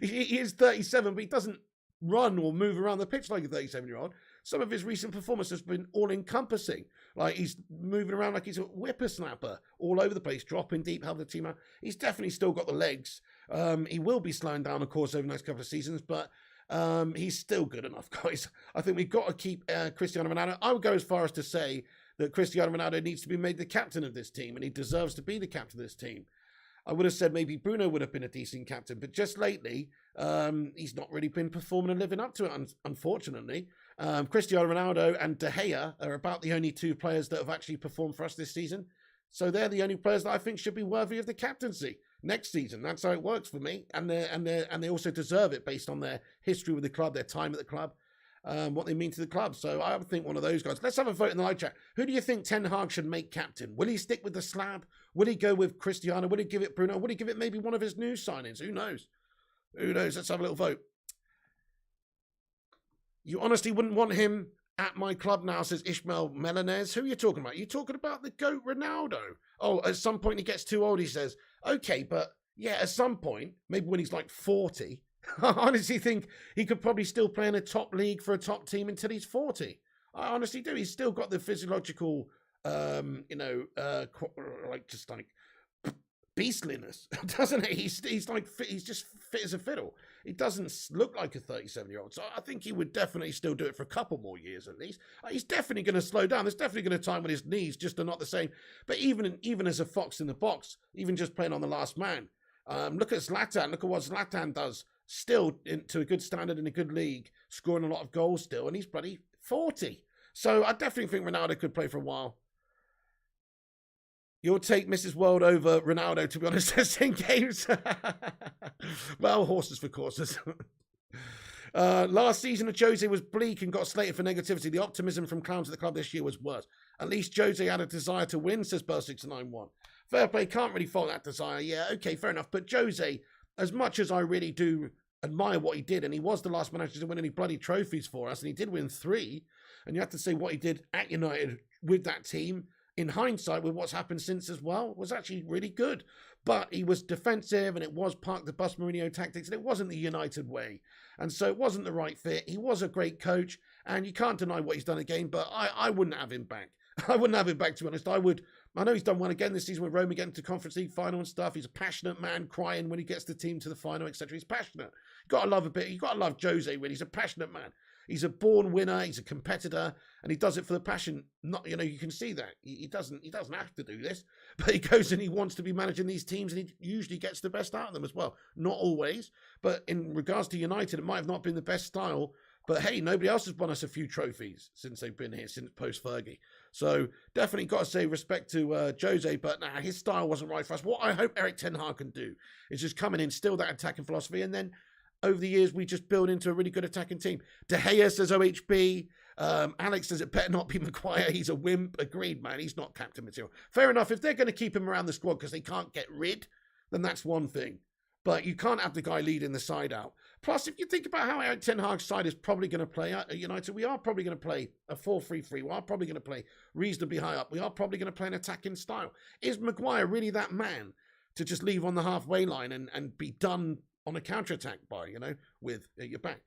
He is 37, but he doesn't run or move around the pitch like a 37-year-old. Some of his recent performance has been all-encompassing. Like, he's moving around like he's a whippersnapper all over the place, dropping deep, helping the team out. He's definitely still got the legs. He will be slowing down, of course, over the next couple of seasons, but he's still good enough, guys. I think we've got to keep Cristiano Ronaldo. I would go as far as to say that Cristiano Ronaldo needs to be made the captain of this team, and he deserves to be the captain of this team. I would have said maybe Bruno would have been a decent captain, but just lately, he's not really been performing and living up to it, unfortunately. Cristiano Ronaldo and De Gea are about the only two players that have actually performed for us this season. So they're the only players that I think should be worthy of the captaincy next season. That's how it works for me. And they also deserve it based on their history with the club, their time at the club, what they mean to the club. So I would think one of those guys. Let's have a vote in the live chat. Who do you think Ten Hag should make captain? Will he stick with the slab? Will he go with Cristiano? Will he give it Bruno? Will he give it maybe one of his new signings? Who knows? Who knows? Let's have a little vote. You honestly wouldn't want him at my club now, says Ishmael Melanez. Who are you talking about? You're talking about the GOAT Ronaldo. Oh, at some point he gets too old, he says. Okay, but yeah, at some point, maybe when he's like 40, I honestly think he could probably still play in a top league for a top team until he's 40. I honestly do. He's still got the physiological, beastliness, doesn't he? He's just fit as a fiddle. He doesn't look like a 37-year-old. So I think he would definitely still do it for a couple more years at least. He's definitely going to slow down. There's definitely going to be a time when his knees just are not the same. But even as a fox in the box, even just playing on the last man, look at Zlatan. Look at what Zlatan does. Still to a good standard in a good league, scoring a lot of goals still, and he's bloody 40. So I definitely think Ronaldo could play for a while. You'll take Mrs. World over Ronaldo, to be honest, as 10 games. Well, horses for courses. Last season of Jose was bleak and got slated for negativity. The optimism from clowns at the club this year was worse. At least Jose had a desire to win, says Burr691. Fair play, can't really fault that desire. Yeah, okay, fair enough. But Jose, as much as I really do admire what he did, and he was the last manager to win any bloody trophies for us, and he did win 3, and you have to say what he did at United with that team, in hindsight, with what's happened since as well, was actually really good. But he was defensive, and it was park the bus Mourinho tactics, and it wasn't the United way. And so it wasn't the right fit. He was a great coach, and you can't deny what he's done again, but I wouldn't have him back. I wouldn't have him back, to be honest. I know he's done well again this season with Roma getting to Conference League final and stuff. He's a passionate man, crying when he gets the team to the final, etc. He's passionate. You've got to love a bit. You've got to love Jose, really. He's a passionate man. He's a born winner. He's a competitor, and he does it for the passion. Not, you can see that he doesn't have to do this, but he goes and he wants to be managing these teams, and he usually gets the best out of them as well. Not always, but in regards to United, it might have not been the best style. But hey, nobody else has won us a few trophies since they've been here, since post-Fergie. So definitely got to say respect to Jose, but his style wasn't right for us. What I hope Erik ten Hag can do is just come in and instill that attacking philosophy, and then over the years, we just build into a really good attacking team. De Gea says OHB. Alex says it better not be Maguire. He's a wimp. Agreed, man. He's not captain material. Fair enough. If they're going to keep him around the squad because they can't get rid, then that's one thing. But you can't have the guy leading the side out. Plus, if you think about how Erik ten Hag's side is probably going to play at United, we are probably going to play a 4-3-3. We are probably going to play reasonably high up. We are probably going to play an attacking style. Is Maguire really that man to just leave on the halfway line and be done on a counter-attack by, with your back?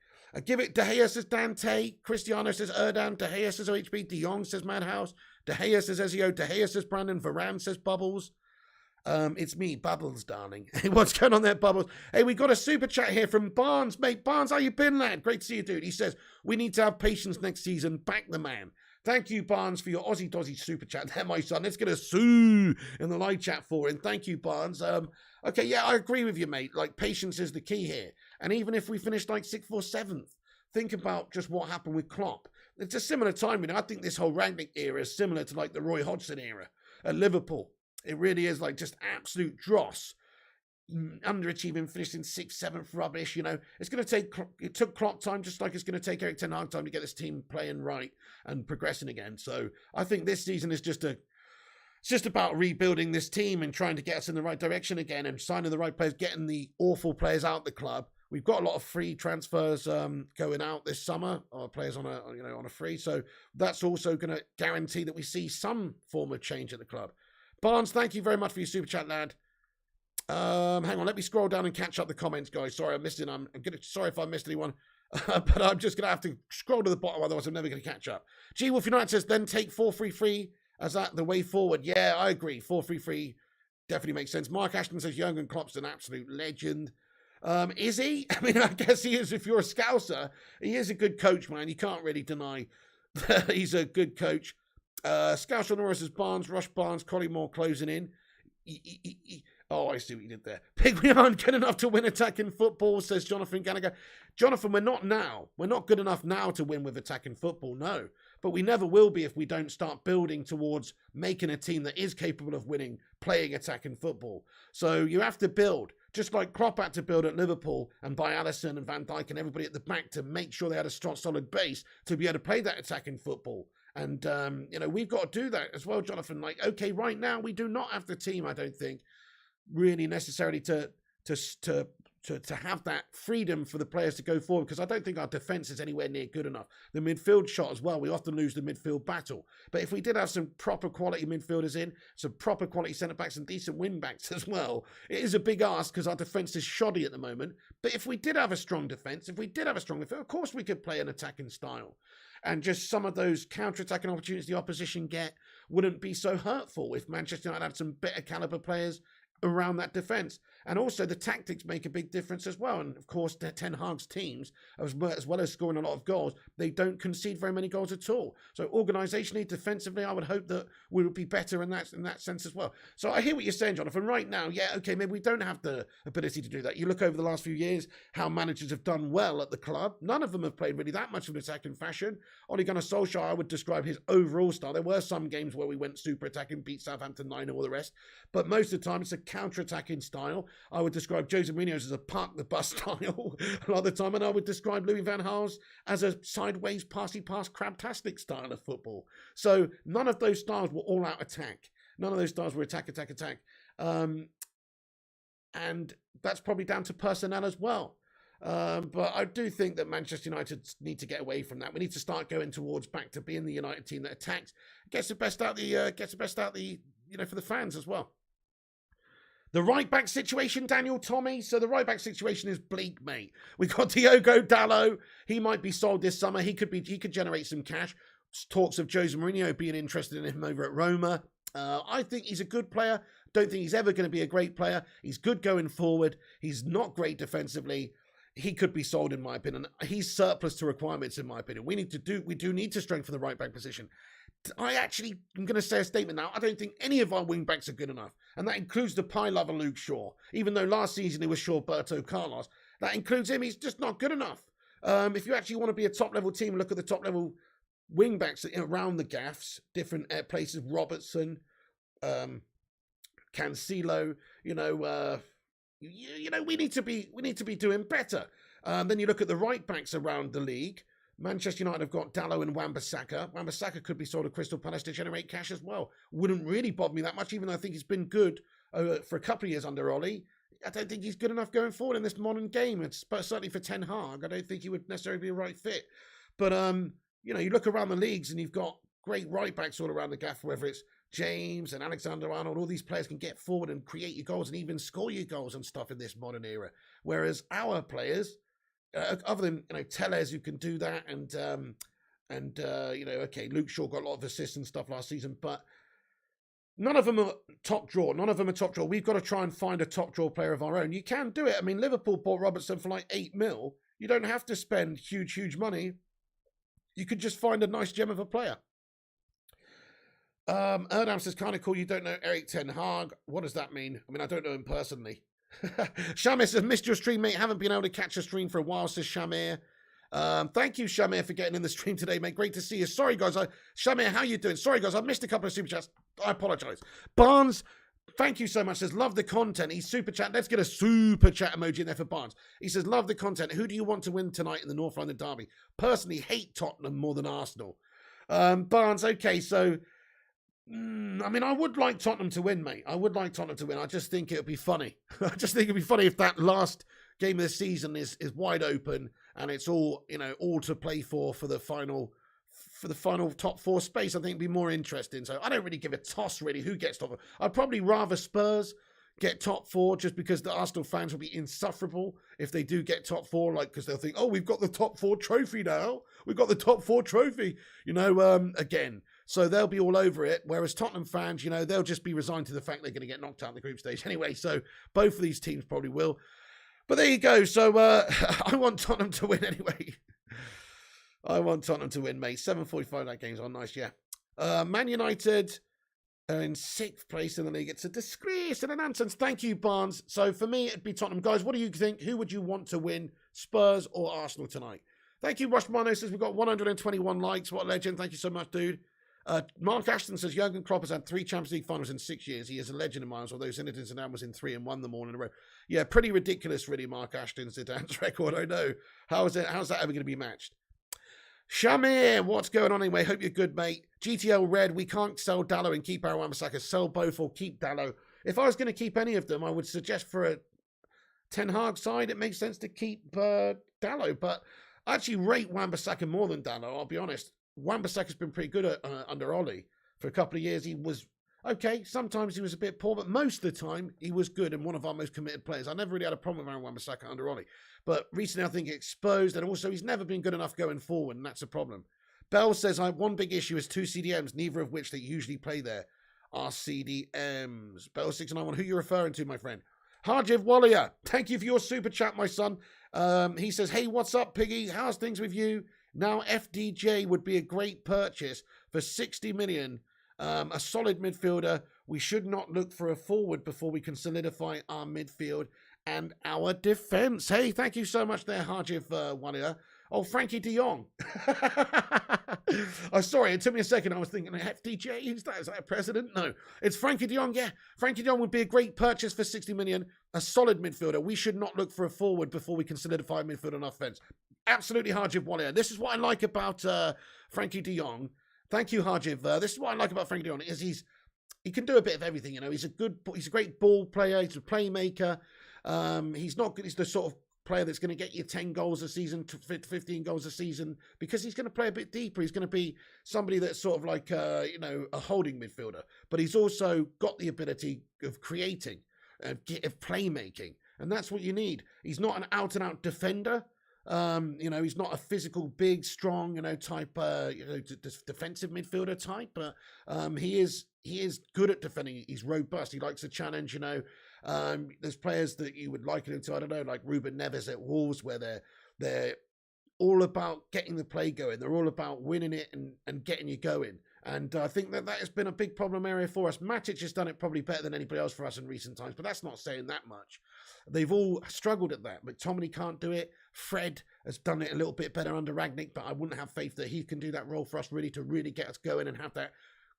Give it, De Gea says Dante, Cristiano says Erdan, De Gea says OHB, De Jong says Madhouse, De Gea says Ezio, De Gea says Brandon, Varane says Bubbles. It's me, Bubbles, darling. Hey, what's going on there, Bubbles? Hey, we got a super chat here from Barnes. Mate, Barnes, how you been, lad? Great to see you, dude. He says, we need to have patience next season. Back the man. Thank you, Barnes, for your Aussie Dozzy super chat there, my son. Let's get a sue in the live chat for him. Thank you, Barnes. Okay, yeah, I agree with you, mate. Like, patience is the key here. And even if we finish like 6th or 7th, think about just what happened with Klopp. It's a similar time, I think this whole Rangnick era is similar to like the Roy Hodgson era at Liverpool. It really is like just absolute dross. Underachieving, finishing 6th, 7th, rubbish, It's going to take, it took Klopp time, just like it's going to take Erik ten Hag time to get this team playing right and progressing again. So I think this season is it's just about rebuilding this team and trying to get us in the right direction again and signing the right players, getting the awful players out the club. We've got a lot of free transfers going out this summer, or players on a free. So that's also going to guarantee that we see some form of change at the club. Barnes, thank you very much for your super chat, lad. Hang on, let me scroll down and catch up the comments, guys. Sorry, I missed it. Sorry if I missed anyone, but I'm just gonna have to scroll to the bottom, otherwise I'm never gonna catch up. G Wolf United says, then take 4-3-3 as that the way forward. Yeah, I agree. 4-3-3 definitely makes sense. Mark Ashton says Jurgen Klopp's an absolute legend. Is he? I mean, I guess he is. If you're a Scouser, he is a good coach, man. You can't really deny that he's a good coach. Scouser Norris says Barnes, Rush Barnes, Collymore closing in. Oh, I see what you did there. We aren't good enough to win attacking football, says Jonathan Gallagher. Jonathan, we're not now. We're not good enough now to win with attacking football, no. But we never will be if we don't start building towards making a team that is capable of winning, playing attacking football. So you have to build, just like Klopp had to build at Liverpool and buy Alisson and Van Dijk and everybody at the back to make sure they had a strong, solid base to be able to play that attacking football. And, we've got to do that as well, Jonathan. Like, okay, right now we do not have the team, I don't think, really necessarily to have that freedom for the players to go forward, because I don't think our defence is anywhere near good enough. The midfield shot as well, we often lose the midfield battle. But if we did have some proper quality midfielders in, some proper quality centre-backs and decent wing-backs as well, it is a big ask because our defence is shoddy at the moment. But if we did have a strong defence, if we did have a strong midfield, of course we could play an attacking style. And just some of those counter-attacking opportunities the opposition get wouldn't be so hurtful if Manchester United had some better calibre players around that defence. And also the tactics make a big difference as well. And of course, Ten Hag's teams, as well as scoring a lot of goals, they don't concede very many goals at all. So organisationally, defensively, I would hope that we would be better in that sense as well. So I hear what you're saying, Jonathan. Right now, yeah, okay, maybe we don't have the ability to do that. You look over the last few years, how managers have done well at the club. None of them have played really that much of an attacking fashion. Ole Gunnar Solskjaer, I would describe his overall style. There were some games where we went super attacking, beat Southampton 9 or the rest. But most of the time, it's a counter-attacking style. I would describe Jose Mourinho's as a park-the-bus style a lot of the time, and I would describe Louis van Gaal's as a sideways, passy-pass, crabtastic style of football. So none of those styles were all-out attack. None of those styles were attack. And that's probably down to personnel as well. But I do think that Manchester United need to get away from that. We need to start going towards back to being the United team that attacks, gets the best out the for the fans as well. The right back situation, Daniel Tommy. So the right back situation is bleak, mate. We got Diogo Dalot. He might be sold this summer. He could generate some cash. Talks of Jose Mourinho being interested in him over at Roma. I think he's a good player. Don't think he's ever going to be a great player. He's good going forward. He's not great defensively. He could be sold, in my opinion. He's surplus to requirements, in my opinion. We do need to strengthen the right back position. I actually am going to say a statement now. I don't think any of our wing backs are good enough. And that includes the pie lover Luke Shaw. Even though last season he was Shawberto Carlos, that includes him. He's just not good enough. If you actually want to be a top level team, look at the top level wing backs around the gaffs, different places. Robertson, Cancelo. We need to be doing better. Then you look at the right backs around the league. Manchester United have got Dalot and Wan-Bissaka. Wan-Bissaka could be sold to Crystal Palace to generate cash as well. Wouldn't really bother me that much, even though I think he's been good for a couple of years under Ollie. I don't think he's good enough going forward in this modern game. It's certainly for Ten Hag. I don't think he would necessarily be a right fit. But you look around the leagues and you've got great right backs all around the gaff, whether it's James and Alexander-Arnold. All these players can get forward and create your goals and even score your goals and stuff in this modern era. Whereas our players, other than Tellez, who can do that, and Luke Shaw got a lot of assists and stuff last season, but none of them are top draw. We've got to try and find a top draw player of our own. You can do it. I mean, Liverpool bought Robertson for like 8 mil. You don't have to spend huge money. You could just find a nice gem of a player. Erdam says, kind of cool. You don't know Eric Ten Hag. What does that mean? I mean, I don't know him personally. Shamir says, missed your stream, mate. Haven't been able to catch a stream for a while, says Shamir. Thank you, Shamir, for getting in the stream today, mate. Great to see you. Sorry, guys. Shamir, how you doing? Sorry, guys. I missed a couple of super chats. I apologize. Barnes, thank you so much. Says, love the content. He's super chat. Let's get a super chat emoji in there for Barnes. He says, love the content. Who do you want to win tonight in the North London derby? Personally, hate Tottenham more than Arsenal. Barnes, okay, so I would like Tottenham to win, mate. I would like Tottenham to win. I just think it would be funny. I just think it would be funny if that last game of the season is wide open and it's all to play for the final top 4 space. I think it'd be more interesting. So I don't really give a toss really who gets top 4. I'd probably rather Spurs get top 4 just because the Arsenal fans will be insufferable if they do get top 4, because they'll think, oh, we've got the top 4 trophy now. We've got the top 4 trophy, again. So they'll be all over it. Whereas Tottenham fans, they'll just be resigned to the fact they're going to get knocked out in the group stage anyway. So both of these teams probably will. But there you go. So I want Tottenham to win anyway. I want Tottenham to win, mate. 7:45 that game's on. Nice, yeah. Man United are in 6th place in the league. It's a disgrace and a nonsense. Thank you, Barnes. So for me, it'd be Tottenham. Guys, what do you think? Who would you want to win, Spurs or Arsenal tonight? Thank you, Rushmano says we've got 121 likes. What a legend. Thank you so much, dude. Mark Ashton says Jurgen Klopp has had 3 Champions League finals in 6 years. He is a legend of mine, although Zinedine Zidane was in 3 and won them all in a row. Yeah, pretty ridiculous, really, Mark Ashton Zidane's record. I know. How's that ever going to be matched? Shamir, what's going on anyway? Hope you're good, mate. GTL Red, we can't sell Dalot and keep our Wan-Bissaka. Sell both or keep Dalot. If I was going to keep any of them, I would suggest for a Ten Hag side, it makes sense to keep Dalot. But I actually rate Wan-Bissaka more than Dalot, I'll be honest. Wan-Bissaka's been pretty good under Ollie. For a couple of years, he was okay. Sometimes he was a bit poor, but most of the time, he was good and one of our most committed players. I never really had a problem with Wan-Bissaka under Ollie. But recently, I think exposed, and also he's never been good enough going forward, and that's a problem. Bell says, I have one big issue is 2 CDMs, neither of which they usually play there are CDMs. Bell 691, who are you referring to, my friend? Harjiv Wallier, thank you for your super chat, my son. He says, hey, what's up, Piggy? How's things with you? Now, FDJ would be a great purchase for 60 million. A solid midfielder. We should not look for a forward before we can solidify our midfield and our defence. Hey, thank you so much there, Harjiv Wallier. Oh, Frenkie de Jong. Oh, sorry, it took me a second. I was thinking, FDJ, is that a president? No, it's Frenkie de Jong. Yeah, Frenkie de Jong would be a great purchase for 60 million. A solid midfielder. We should not look for a forward before we can solidify a midfield on offence. Absolutely, Harjiv Wallier. This is what I like about Frenkie de Jong. Thank you, Harjiv. This is what I like about Frenkie de Jong is he can do a bit of everything. He's a great ball player. He's a playmaker. He's not good. He's the sort of player that's going to get you 10 goals a season, 15 goals a season, because he's going to play a bit deeper. He's going to be somebody that's sort of like, a holding midfielder, but he's also got the ability of creating, of playmaking, and that's what you need. He's not an out-and-out defender. He's not a physical, big, strong, type, defensive midfielder type, but he is good at defending. He's robust. He likes a challenge. There's players that you would liken him to, I don't know, like Ruben Neves at Wolves, where they're all about getting the play going. They're all about winning it and getting you going. And I think that has been a big problem area for us. Matic has done it probably better than anybody else for us in recent times, but that's not saying that much. They've all struggled at that. McTominay can't do it. Fred has done it a little bit better under Rangnick, but I wouldn't have faith that he can do that role for us to really get us going and have that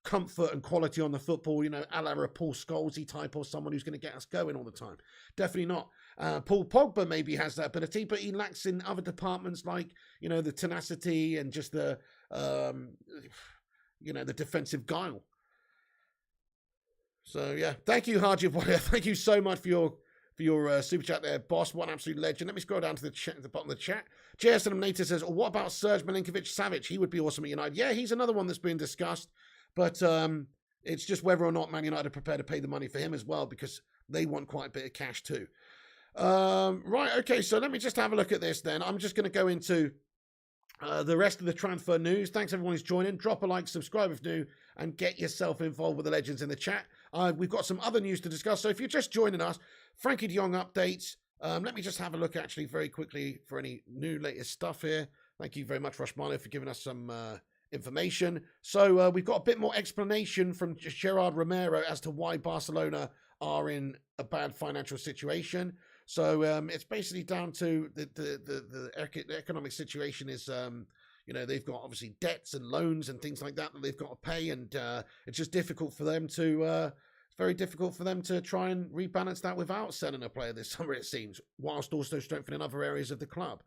comfort and quality on the football, a la a Paul Scholesy type, or someone who's going to get us going all the time. Definitely not. Paul Pogba maybe has that ability, but he lacks in other departments like, the tenacity and just the defensive guile. So, yeah. Thank you, Haji. Thank you so much for your super chat there, boss. What an absolute legend. Let me scroll down to the bottom of the chat. JSM Nater says, what about Serge Milinkovic-Savic? He would be awesome at United. Yeah, he's another one that's been discussed. But it's just whether or not Man United are prepared to pay the money for him as well, because they want quite a bit of cash too. Right, okay, so let me just have a look at this then. I'm just going to go into the rest of the transfer news. Thanks everyone who's joining. Drop a like, subscribe if new, and get yourself involved with the legends in the chat. We've got some other news to discuss. So if you're just joining us, Frenkie de Jong updates. Let me just have a look actually very quickly for any new latest stuff here. Thank you very much, Rushmano, for giving us some information. So we've got a bit more explanation from Gerard Romero as to why Barcelona are in a bad financial situation. So it's basically down to the economic situation is, they've got obviously debts and loans and things like that they've got to pay, and it's just difficult for them to, it's very difficult for them to try and rebalance that without selling a player this summer, it seems, whilst also strengthening other areas of the club.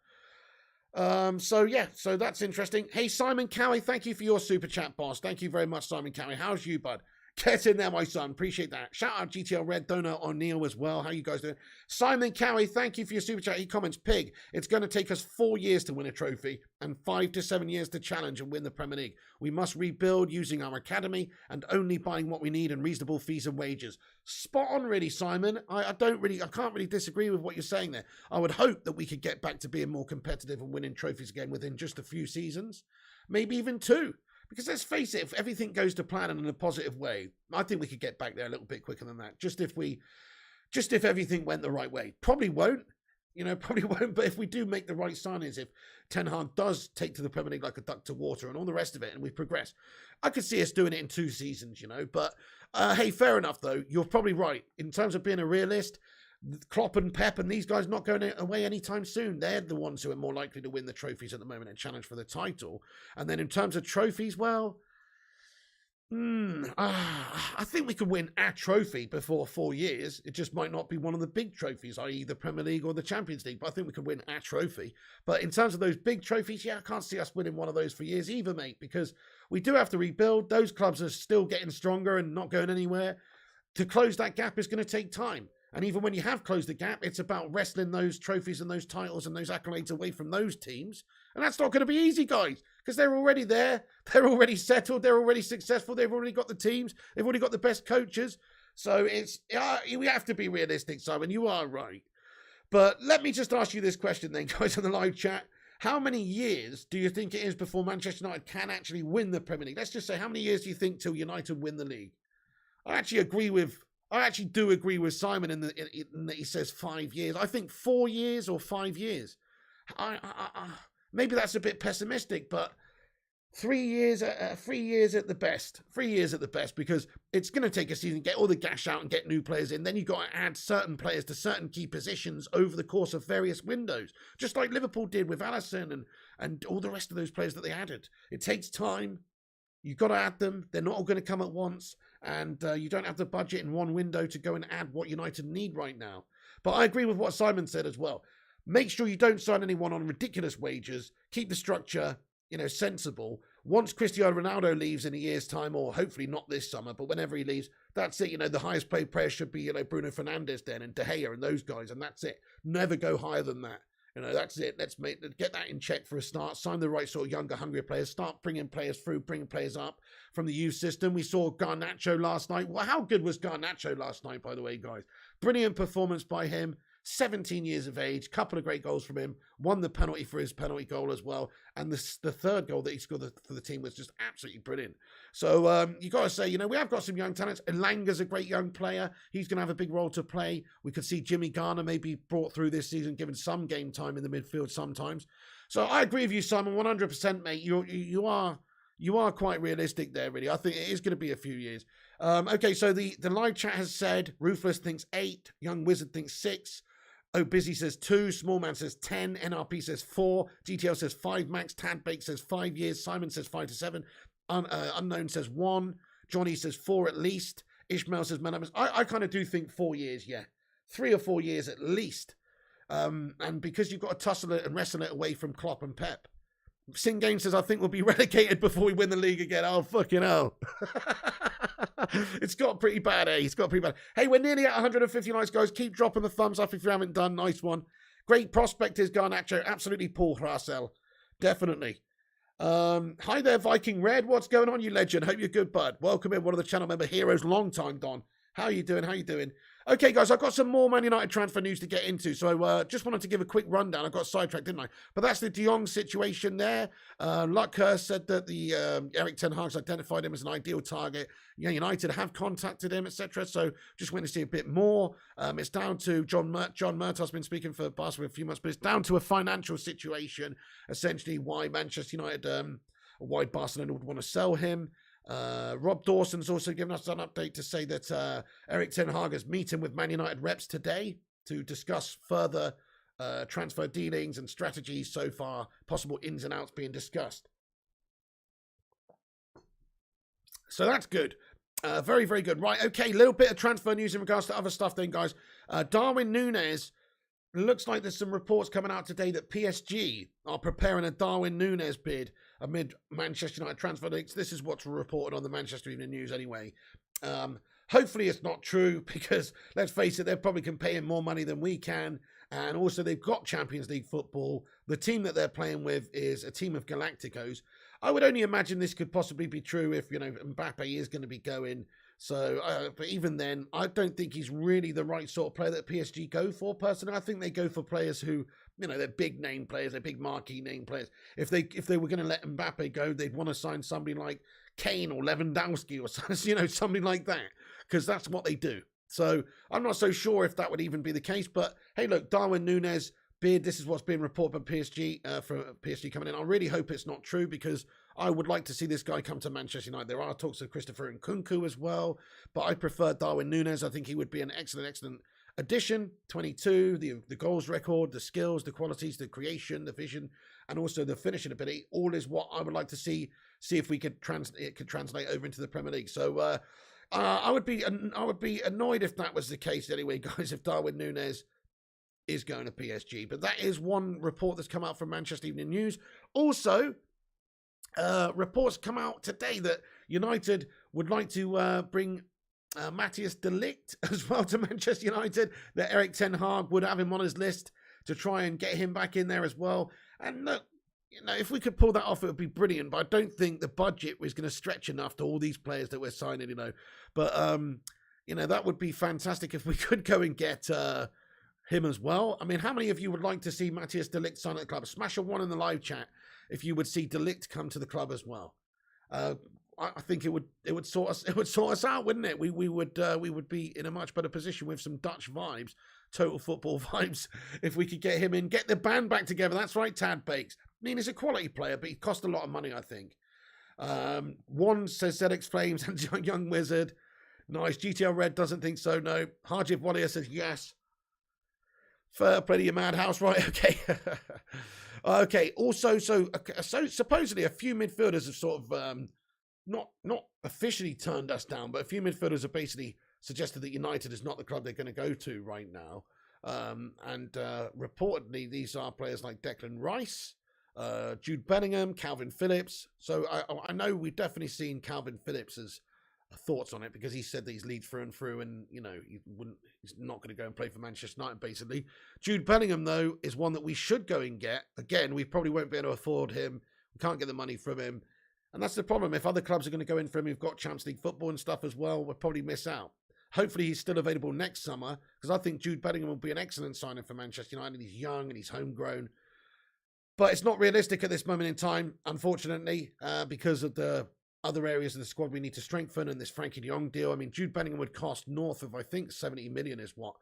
So that's interesting. Hey, Simon Cowie, thank you for your super chat, boss. Thank you very much, Simon Cowie. How's you, bud? Get in there, my son. Appreciate that. Shout out GTL Red, Donut O'Neill as well. How you guys doing? Simon Cowie, thank you for your super chat. He comments, Pig, it's going to take us 4 years to win a trophy and 5 to 7 years to challenge and win the Premier League. We must rebuild using our academy and only buying what we need and reasonable fees and wages. Spot on, really, Simon. I can't really disagree with what you're saying there. I would hope that we could get back to being more competitive and winning trophies again within just a few seasons, maybe even 2. Because let's face it, if everything goes to plan and in a positive way, I think we could get back there a little bit quicker than that. Just if everything went the right way. Probably won't, but if we do make the right signings, if Ten Hag does take to the Premier League like a duck to water and all the rest of it, and we progress, I could see us doing it in 2 seasons, But, hey, fair enough, though. You're probably right. In terms of being a realist, Klopp and Pep and these guys not going away anytime soon. They're the ones who are more likely to win the trophies at the moment and challenge for the title. And then in terms of trophies, well, I think we could win a trophy before 4 years. It just might not be one of the big trophies, i.e. the Premier League or the Champions League. But I think we could win a trophy. But in terms of those big trophies, I can't see us winning one of those for years either, mate, because we do have to rebuild. Those clubs are still getting stronger and not going anywhere. To close that gap is going to take time. And even when you have closed the gap, it's about wrestling those trophies and those titles and those accolades away from those teams. And that's not going to be easy, guys, because they're already there. They're already settled. They're already successful. They've already got the teams. They've already got the best coaches. So we have to be realistic, Simon. You are right. But let me just ask you this question then, guys, in the live chat. How many years do you think it is before Manchester United can actually win the Premier League? Let's just say, how many years do you think till United win the league? I actually do agree with Simon in that he says 5 years. I think 4 years or 5 years. Maybe that's a bit pessimistic, but 3 years, 3 years at the best. 3 years at the best, because it's going to take a season, get all the gash out and get new players in. Then you've got to add certain players to certain key positions over the course of various windows, just like Liverpool did with Alisson and all the rest of those players that they added. It takes time. You've got to add them. They're not all going to come at once. And you don't have the budget in one window to go and add what United need right now. But I agree with what Simon said as well. Make sure you don't sign anyone on ridiculous wages. Keep the structure, sensible. once Cristiano Ronaldo leaves in a year's time, or hopefully not this summer, but whenever he leaves, that's it. The highest paid player should be, Bruno Fernandes then, and De Gea and those guys, and that's it. Never go higher than that. That's it. Let's get that in check for a start. Sign the right sort of younger, hungrier players. Start bringing players through, bringing players up from the youth system. We saw Garnacho last night. Well, how good was Garnacho last night, by the way, guys? Brilliant performance by him. 17 years of age, couple of great goals from him, won the penalty for his penalty goal as well, and the third goal that he scored for the team was just absolutely brilliant. So you got to say, we have got some young talents. Elanga's a great young player. He's going to have a big role to play. We could see Jimmy Garner maybe brought through this season, given some game time in the midfield sometimes. So I agree with you, Simon, 100%, mate. You are quite realistic there, really. I think it is going to be a few years. Okay, so the live chat has said Ruthless thinks 8, Young Wizard thinks 6, Oh Busy says 2, Small Man says 10, NRP says 4, GTL says 5 max, Tadbake says 5 years, Simon says 5 to 7, Unknown says 1, Johnny says 4 at least, Ishmael says man, I kind of do think 4 years, yeah. 3 or 4 years at least. And because you've got to tussle it and wrestle it away from Klopp and Pep. Sin Game says, I think we'll be relegated before we win the league again. Oh, fucking hell. It's got pretty bad, eh? It's got pretty bad. Hey, we're nearly at 150 likes, guys. Keep dropping the thumbs up if you haven't done. Nice one. Great prospect is Garnacho. Absolutely, Paul Hrasel. Definitely. Hi there, Viking Red. What's going on, you legend? Hope you're good, bud. Welcome in, one of the channel member heroes. Long time, Don. How you doing? How you doing? Okay, guys, I've got some more Man United transfer news to get into, so just wanted to give a quick rundown. I got sidetracked, didn't I? But that's the De Jong situation there. Luckhurst said that the Erik ten Hag's identified him as an ideal target. United have contacted him, etc. So just went to see a bit more. It's down to John Murtaugh's been speaking for Barcelona for a few months, but it's down to a financial situation, essentially why Manchester United, why Barcelona would want to sell him. Rob Dawson's also given us an update to say that Erik ten Hag is meeting with Man United reps today to discuss further transfer dealings and strategies so far, possible ins and outs being discussed. So that's good. Very, very good. Right, okay, little bit of transfer news in regards to other stuff then, guys. Darwin Núñez, looks like there's some reports coming out today that PSG are preparing a Darwin Núñez bid amid Manchester United transfer leaks. This is what's reported on the Manchester Evening News anyway. Hopefully it's not true because, let's face it, they probably can pay him more money than we can. And also they've got Champions League football. The team that they're playing with is a team of Galacticos. I would only imagine this could possibly be true if, Mbappe is going to be going. So, but even then, I don't think he's really the right sort of player that PSG go for, personally. I think they go for players who, they're big name players, they're big marquee name players. If they were going to let Mbappe go, they'd want to sign somebody like Kane or Lewandowski or something like that, because that's what they do. So I'm not so sure if that would even be the case. But hey, look, Darwin Núñez bid. This is what's being reported by PSG for PSG coming in. I really hope it's not true because I would like to see this guy come to Manchester United. There are talks of Christopher Nkunku as well, but I prefer Darwin Núñez. I think he would be an excellent addition. 22, the goals record, the skills, the qualities, the creation, the vision, and also the finishing ability. All is what I would like to see if it could translate over into the Premier League. So I would be annoyed if that was the case anyway, guys. If Darwin Núñez is going to PSG, but that is one report that's come out from Manchester Evening News. Also, reports come out today that United would like to bring Matthias de Ligt as well to Manchester United, that Erik ten Hag would have him on his list to try and get him back in there as well. And look, if we could pull that off, it would be brilliant, but I don't think the budget was going to stretch enough to all these players that we're signing, But, that would be fantastic if we could go and get him as well. I mean, how many of you would like to see Matthias de Ligt sign at the club? Smash a 1 in the live chat if you would see de Ligt come to the club as well. I think it would sort us out, wouldn't it? We would be in a much better position with some Dutch vibes, total football vibes, if we could get him in, get the band back together. That's right, Tad Bakes. I mean, he's a quality player, but he cost a lot of money, I think. One says ZX Flames and Young Wizard. Nice. GTL Red doesn't think so. No. Harjib Walia says yes. Fair play to your madhouse, right? Okay. Okay. Also, so supposedly a few midfielders have sort of not officially turned us down, but a few midfielders have basically suggested that United is not the club they're going to go to right now. And reportedly, these are players like Declan Rice, Jude Bellingham, Calvin Phillips. So I know we've definitely seen Calvin Phillips' thoughts on it, because he said that he's Leeds through and through, and he's not going to go and play for Manchester United, basically. Jude Bellingham, though, is one that we should go and get. Again, we probably won't be able to afford him. We can't get the money from him. And that's the problem. If other clubs are going to go in for him, we've got Champions League football and stuff as well, we'll probably miss out. Hopefully he's still available next summer, because I think Jude Bellingham will be an excellent signing for Manchester United. He's young and he's homegrown. But it's not realistic at this moment in time, unfortunately, because of the other areas of the squad we need to strengthen, and this Frenkie de Jong deal. I mean, Jude Bellingham would cost north of, I think, 70 million is what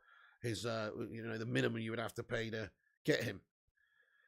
his, the minimum you would have to pay to get him.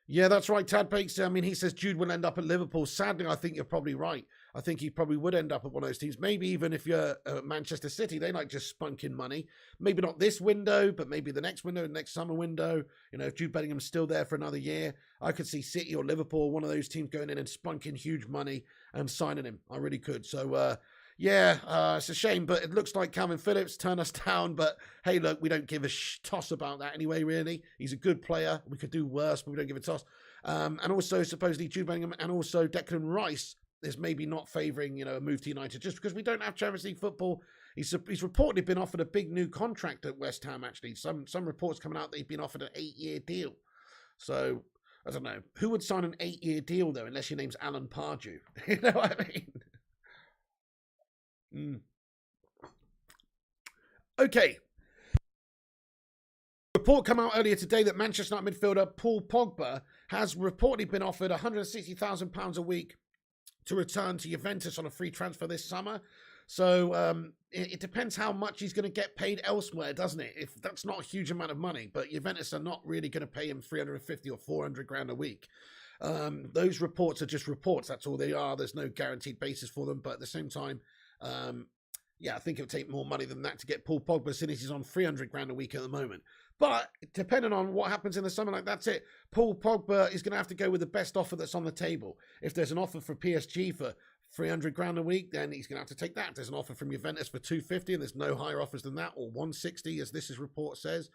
Yeah, that's right, Tad Bakes. I mean, he says Jude will end up at Liverpool. Sadly, I think you're probably right. I think he probably would end up at one of those teams. Maybe even if you're Manchester City, they like just spunking money. Maybe not this window, but maybe the next window, next summer window. If Jude Bellingham's still there for another year, I could see City or Liverpool, one of those teams, going in and spunking huge money and signing him. I really could. So, it's a shame, but it looks like Calvin Phillips turned us down. But hey, look, we don't give a toss about that anyway, really. He's a good player. We could do worse, but we don't give a toss. And also, supposedly, Jude Bellingham and also Declan Rice is maybe not favouring, a move to United, just because we don't have Champions League football. He's reportedly been offered a big new contract at West Ham, actually. Some reports coming out that he's been offered an 8-year deal. So, I don't know. Who would sign an 8-year deal, though, unless your name's Alan Pardew? You know what I mean? Okay. Report come out earlier today that Manchester United midfielder Paul Pogba has reportedly been offered £160,000 a week to return to Juventus on a free transfer this summer. So it depends how much he's going to get paid elsewhere, doesn't it? If that's not a huge amount of money, but Juventus are not really going to pay him 350 or 400 grand a week. Those reports are just reports. That's all they are. There's no guaranteed basis for them. But at the same time, I think it would take more money than that to get Paul Pogba, since he's on 300 grand a week at the moment. But depending on what happens in the summer, that's it. Paul Pogba is going to have to go with the best offer that's on the table. If there's an offer for PSG for 300 grand a week, then he's going to have to take that. If there's an offer from Juventus for 250 and there's no higher offers than that, or 160, as this report says,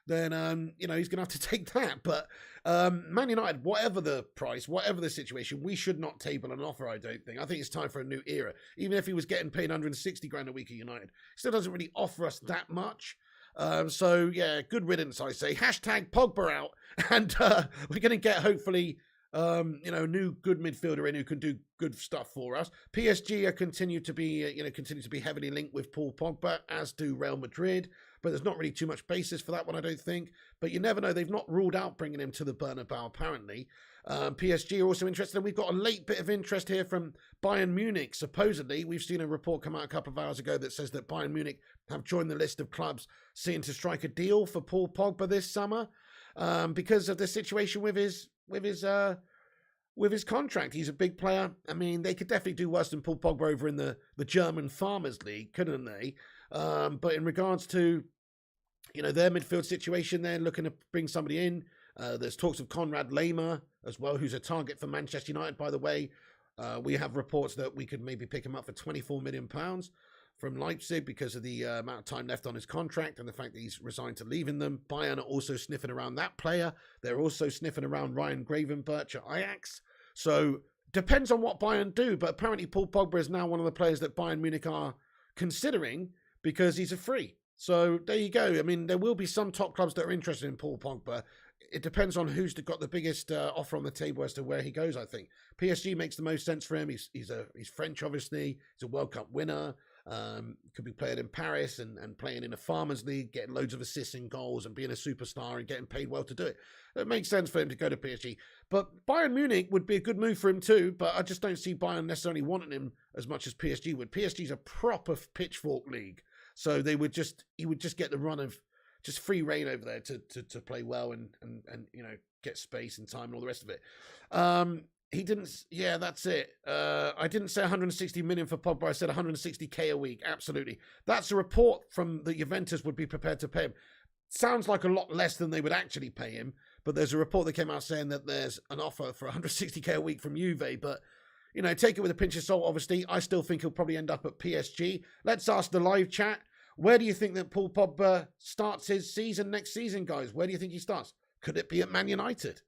then, he's going to have to take that. But Man United, whatever the price, whatever the situation, we should not table an offer, I don't think. I think it's time for a new era. Even if he was getting paid 160 grand a week at United, still doesn't really offer us that much. Good riddance, I say. Hashtag Pogba out. And we're going to get, hopefully, a new good midfielder in who can do good stuff for us. PSG are continue to be heavily linked with Paul Pogba, as do Real Madrid. But there's not really too much basis for that one, I don't think. But you never know. They've not ruled out bringing him to the Bernabeu, apparently. PSG are also interested. And we've got a late bit of interest here from Bayern Munich, supposedly. We've seen a report come out a couple of hours ago that says that Bayern Munich have joined the list of clubs seeking to strike a deal for Paul Pogba this summer because of the situation with his contract. He's a big player. I mean, they could definitely do worse than Paul Pogba over in the German Farmers League, couldn't they? But in regards to, their midfield situation, they're looking to bring somebody in. There's talks of Konrad Laimer as well, who's a target for Manchester United, by the way. We have reports that we could maybe pick him up for £24 million from Leipzig because of the amount of time left on his contract and the fact that he's resigned to leaving them. Bayern are also sniffing around that player. They're also sniffing around Ryan Gravenberch at Ajax. So depends on what Bayern do, but apparently Paul Pogba is now one of the players that Bayern Munich are considering because he's a free. So there you go. I mean, there will be some top clubs that are interested in Paul Pogba. It depends on who's got the biggest offer on the table as to where he goes, I think. PSG makes the most sense for him. He's French, obviously. He's a World Cup winner. Could be playing in Paris and playing in a Farmers League, getting loads of assists and goals and being a superstar and getting paid well to do it. It makes sense for him to go to PSG. But Bayern Munich would be a good move for him too, but I just don't see Bayern necessarily wanting him as much as PSG would. PSG's a proper pitchfork league. So he would just get the run of just free reign over there to play well and get space and time and all the rest of it. He didn't. Yeah, that's it. I didn't say 160 million for Pogba. I said 160k a week. Absolutely. That's a report from the Juventus would be prepared to pay him. Sounds like a lot less than they would actually pay him. But there's a report that came out saying that there's an offer for 160k a week from Juve. But, take it with a pinch of salt, obviously. I still think he'll probably end up at PSG. Let's ask the live chat. Where do you think that Paul Pogba starts his season next season, guys? Where do you think he starts? Could it be at Man United?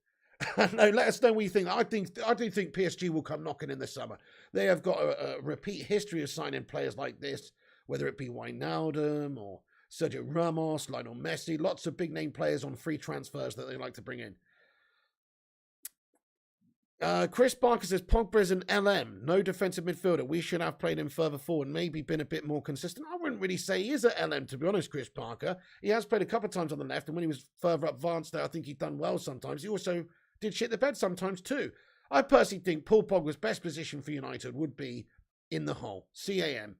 No, let us know what you think. I do think PSG will come knocking in the summer. They have got a repeat history of signing players like this, whether it be Wijnaldum or Sergio Ramos, Lionel Messi, lots of big name players on free transfers that they like to bring in. Chris Barker says Pogba is an LM, no defensive midfielder. We should have played him further forward, maybe been a bit more consistent. I wouldn't really say he is an LM, to be honest, Chris Barker. He has played a couple of times on the left, and when he was further advanced there, I think he'd done well sometimes. He also did shit the bed sometimes too. I personally think Paul Pogba's best position for United would be in the hole, CAM.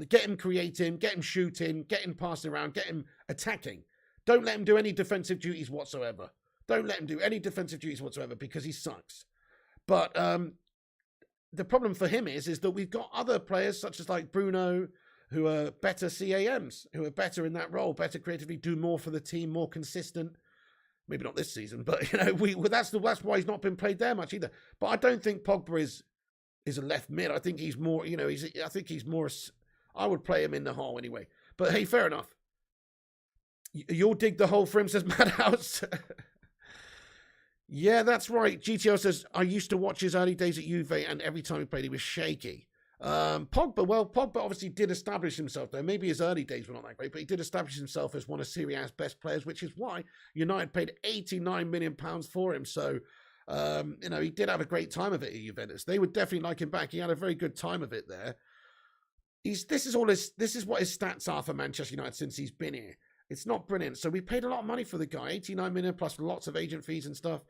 Get him creating, get him shooting, get him passing around, get him attacking. Don't let him do any defensive duties whatsoever. Don't let him do any defensive duties whatsoever because he sucks. But the problem for him is that we've got other players such as like Bruno who are better CAMs, who are better in that role, better creatively, do more for the team, more consistent. Maybe not this season, but that's why he's not been played there much either. But I don't think Pogba is a left mid. I think he's more, I would play him in the hole anyway. But hey, fair enough. You'll dig the hole for him, says Madhouse. Yeah, that's right. GTO says, I used to watch his early days at Juve, and every time he played, he was shaky. Pogba obviously did establish himself there. Maybe his early days were not that great, but he did establish himself as one of Serie A's best players, which is why United paid £89 million for him. So, he did have a great time of it at Juventus. They would definitely like him back. He had a very good time of it there. This is what his stats are for Manchester United since he's been here. It's not brilliant. So we paid a lot of money for the guy, 89 million plus lots of agent fees and stuff.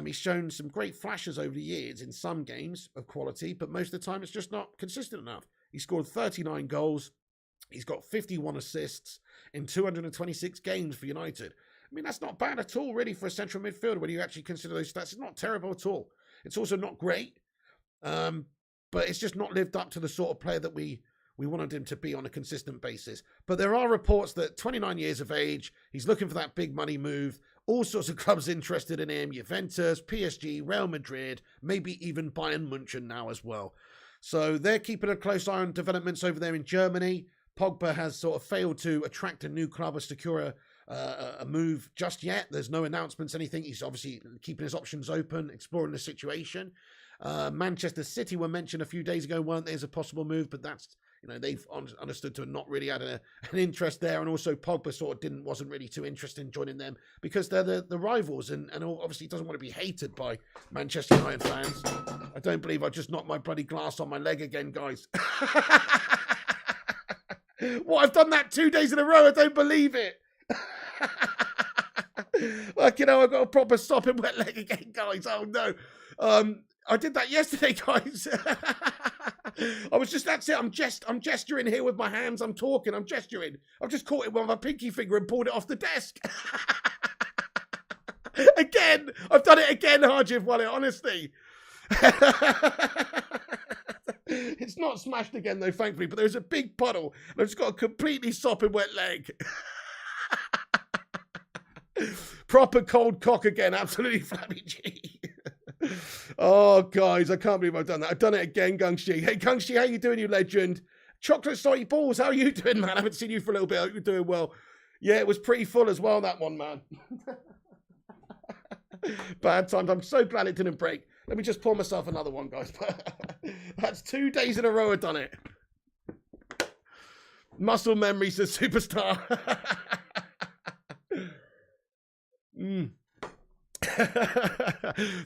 He's shown some great flashes over the years in some games of quality, but most of the time it's just not consistent enough. He scored 39 goals. He's got 51 assists in 226 games for United. I mean, that's not bad at all, really, for a central midfielder when you actually consider those stats. It's not terrible at all. It's also not great, but it's just not lived up to the sort of player that we wanted him to be on a consistent basis. But there are reports that 29 years of age, he's looking for that big money move. All sorts of clubs interested in him. Juventus, PSG, Real Madrid, maybe even Bayern München now as well. So they're keeping a close eye on developments over there in Germany. Pogba has sort of failed to attract a new club or secure a move just yet. There's no announcements, anything. He's obviously keeping his options open, exploring the situation. Manchester City were mentioned a few days ago, weren't they, as a possible move, but that's, they've understood to have not really had an interest there. And also Pogba sort of wasn't really too interested in joining them because they're the rivals and obviously doesn't want to be hated by Manchester United fans. I don't believe I just knocked my bloody glass on my leg again, guys. What, I've done that 2 days in a row? I don't believe it. Like, I've got a proper sopping wet leg again, guys. Oh no. I did that yesterday, guys. That's it. I'm gesturing here with my hands. I'm talking. I'm gesturing. I've just caught it with my pinky finger and pulled it off the desk. Again. I've done it again, Harjiv Wallet, honestly. It's not smashed again, though, thankfully, but there's a big puddle, and I've just got a completely sopping wet leg. Proper cold cock again, absolutely flabby G. Oh, guys, I can't believe I've done that. I've done it again, Gungshi. Hey, Gungshi, how you doing, you legend? Chocolate Salty Balls, how are you doing, man? I haven't seen you for a little bit. I hope you're doing well. Yeah, it was pretty full as well, that one, man. Bad times. I'm so glad it didn't break. Let me just pour myself another one, guys. That's 2 days in a row I've done it. Muscle memory, says Superstar.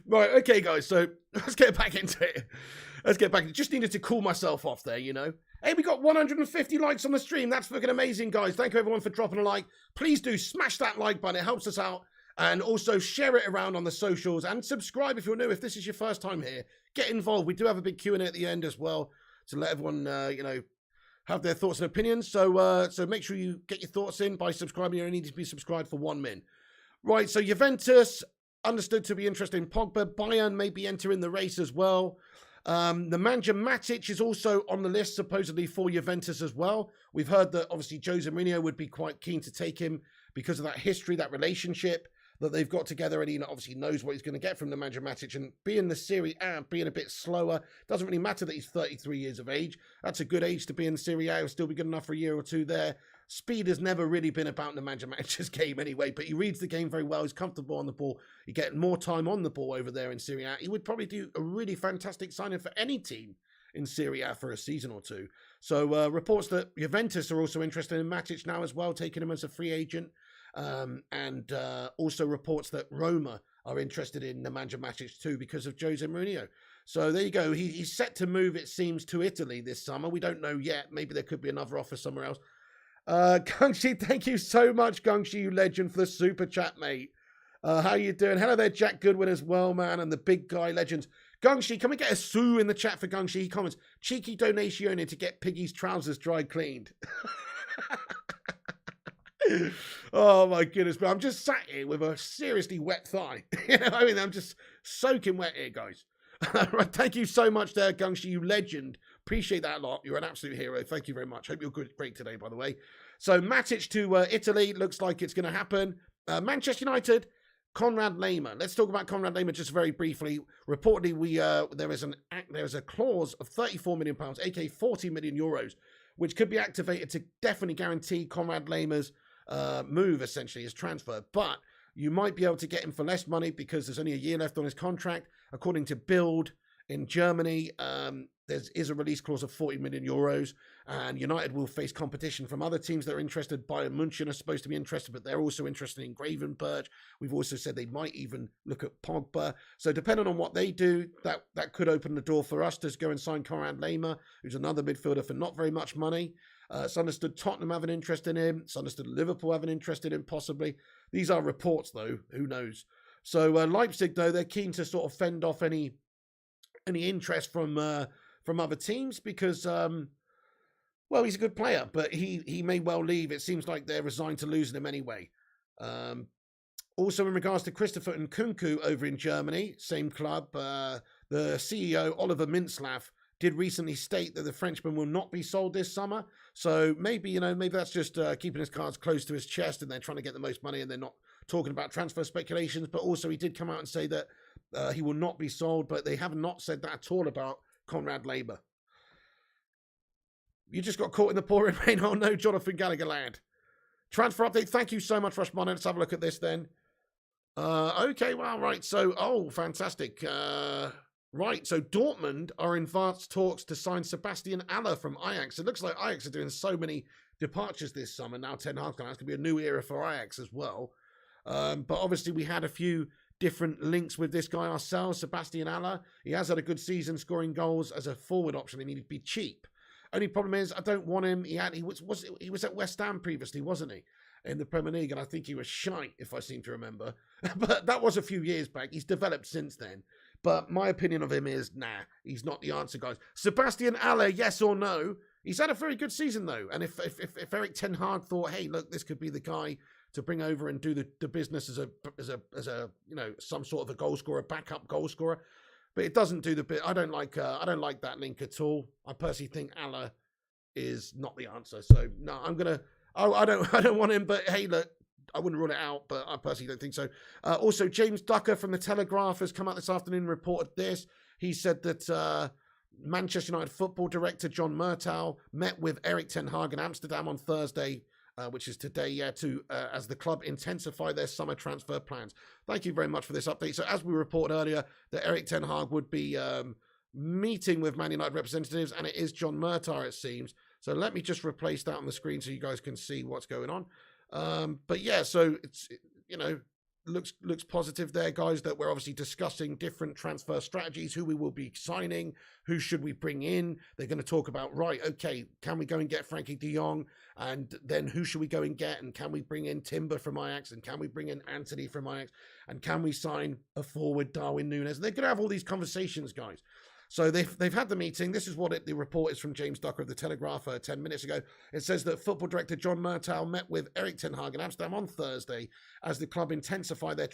Right, okay, guys, so let's get back into it. Just needed to cool myself off there, Hey, we got 150 likes on the stream. That's fucking amazing, guys. Thank you, everyone, for dropping a like. Please do smash that like button. It helps us out. And also share it around on the socials and subscribe if you're new. If this is your first time here, get involved. We do have a big Q&A at the end as well to let everyone, have their thoughts and opinions. So make sure you get your thoughts in by subscribing. You only need to be subscribed for 1 min. Right, so Juventus, understood to be interested in Pogba. Bayern may be entering the race as well. Nemanja Matic is also on the list, supposedly, for Juventus as well. We've heard that, obviously, Jose Mourinho would be quite keen to take him because of that history, that relationship that they've got together, and he obviously knows what he's going to get from Nemanja Matic. And being the Serie A, being a bit slower, doesn't really matter that he's 33 years of age. That's a good age to be in Serie A. He'll still be good enough for a year or two there. speed has never really been about the manager's game anyway, but he reads the game very well. He's comfortable on the ball. You get more time on the ball over there in Serie A. He would probably do a really fantastic signing for any team in Serie A for a season or two. So reports that Juventus are also interested in Matic now as well, taking him as a free agent. And also reports that Roma are interested in Nemanja Matic too because of Jose Mourinho. So there you go. He's set to move, it seems, to Italy this summer. We don't know yet. Maybe there could be another offer somewhere else. Gungshi, thank you so much, Gungshi, you legend, for the super chat, mate. How you doing? Hello there, Jack Goodwin as well, man, and the big guy legends. Gungshi, can we get a sue in the chat for Gungshi? He comments, cheeky donation to get Piggy's trousers dry cleaned. Oh my goodness, but I'm just sat here with a seriously wet thigh. You know, I mean, I'm just soaking wet here, guys. Right, thank you so much there, Gungshi, you legend. Appreciate that a lot. You're an absolute hero. Thank you very much. Hope you're great today, by the way. So Matic to Italy. Looks like it's going to happen. Manchester United, Konrad Laimer. Let's talk about Konrad Laimer just very briefly. Reportedly, there is a clause of £34 million, aka 40 million euros, which could be activated to definitely guarantee Konrad Laimer's move, essentially, his transfer. But you might be able to get him for less money because there's only a year left on his contract. According to Bild in Germany, there is a release clause of 40 million euros, and United will face competition from other teams that are interested. Bayern München are supposed to be interested, but they're also interested in Gravenberch. We've also said they might even look at Pogba. So depending on what they do, that could open the door for us to go and sign Konrad Laimer, who's another midfielder for not very much money. It's understood Tottenham have an interest in him. It's understood Liverpool have an interest in him, possibly. These are reports, though. Who knows? So Leipzig, though, they're keen to sort of fend off any interest from other teams because, well, he's a good player, but he may well leave. It seems like they're resigned to losing him anyway. Also, in regards to Christopher Nkunku over in Germany, same club, the CEO, Oliver Mintzlaff, did recently state that the Frenchman will not be sold this summer. So maybe that's just keeping his cards close to his chest and they're trying to get the most money and they're not talking about transfer speculations. But also he did come out and say that he will not be sold, but they have not said that at all about Konrad Laimer. You just got caught in the pouring rain. Oh no, Jonathan Gallagher land. Transfer update. Thank you so much, Rushman. Let's have a look at this then. Okay, well, right. So, fantastic. Right, so Dortmund are in advanced talks to sign Sebastian Haller from Ajax. It looks like Ajax are doing so many departures this summer. Now Ten Hag's going to be a new era for Ajax as well. But obviously we had a few different links with this guy ourselves, Sebastian Haller. He has had a good season scoring goals as a forward option. He needed to be cheap. Only problem is I don't want him. He was at West Ham previously, wasn't he? In the Premier League, and I think he was shite, if I seem to remember. But that was a few years back. He's developed since then. But my opinion of him is, nah, he's not the answer, guys. Sebastian Haller, yes or no? He's had a very good season, though. And if Erik ten Hag thought, hey, look, this could be the guy to bring over and do the business as a some sort of a goal scorer, backup goal scorer, but it doesn't do the bit. I don't like that link at all. I personally think Haller is not the answer. So no, I don't want him. But hey, look, I wouldn't rule it out, but I personally don't think so. Also, James Ducker from The Telegraph has come out this afternoon and reported this. He said that Manchester United football director John Murtow met with Erik ten Hag in Amsterdam on Thursday, which is today, as the club intensify their summer transfer plans. Thank you very much for this update. So as we reported earlier, that Erik ten Hag would be meeting with Man United representatives, and it is John Murtow, it seems. So let me just replace that on the screen so you guys can see what's going on. But yeah, so it's, looks positive there, guys, that we're obviously discussing different transfer strategies, who we will be signing, who should we bring in. They're going to talk about, right, okay, can we go and get Frenkie de Jong, and then who should we go and get, and can we bring in Timber from Ajax, and can we bring in Anthony from Ajax, and can we sign a forward, Darwin Núñez? They're going to have all these conversations, guys. So they've had the meeting. This is what the report is from James Ducker of The Telegraph 10 minutes ago. It says that football director John Murtow met with Erik ten Hag in Amsterdam on Thursday as the club intensify their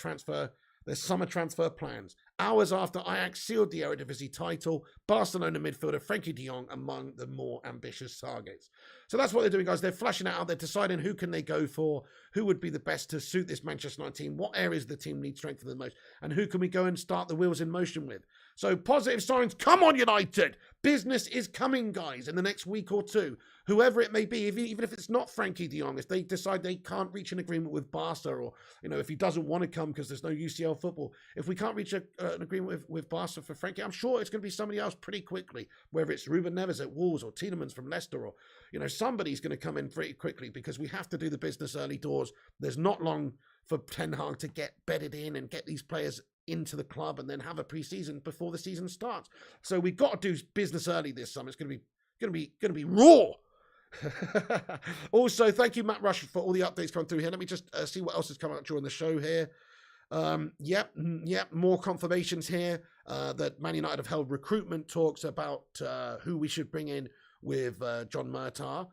summer transfer plans. Hours after Ajax sealed the Eredivisie title, Barcelona midfielder Frenkie de Jong among the more ambitious targets. So that's what they're doing, guys. They're flashing it out. They're deciding who can they go for, who would be the best to suit this Manchester United team, what areas of the team need strengthening the most, and who can we go and start the wheels in motion with. So positive signs. Come on, United. Business is coming, guys, in the next week or two. Whoever it may be, even if it's not Frenkie de Jong, if they decide they can't reach an agreement with Barca, or if he doesn't want to come because there's no UCL football, if we can't reach an agreement with Barca for Frenkie, I'm sure it's going to be somebody else pretty quickly, whether it's Ruben Neves at Wolves or Tielemans from Leicester, or somebody's going to come in pretty quickly, because we have to do the business early doors. There's not long for Ten Hag to get bedded in and get these players into the club and then have a pre-season before the season starts. So we've got to do business early this summer. It's going to be raw. Also, thank you, Matt Rush, for all the updates coming through here. Let me just see what else has come out during the show here. Yep, more confirmations here that Man United have held recruitment talks about who we should bring in with John Murtaugh.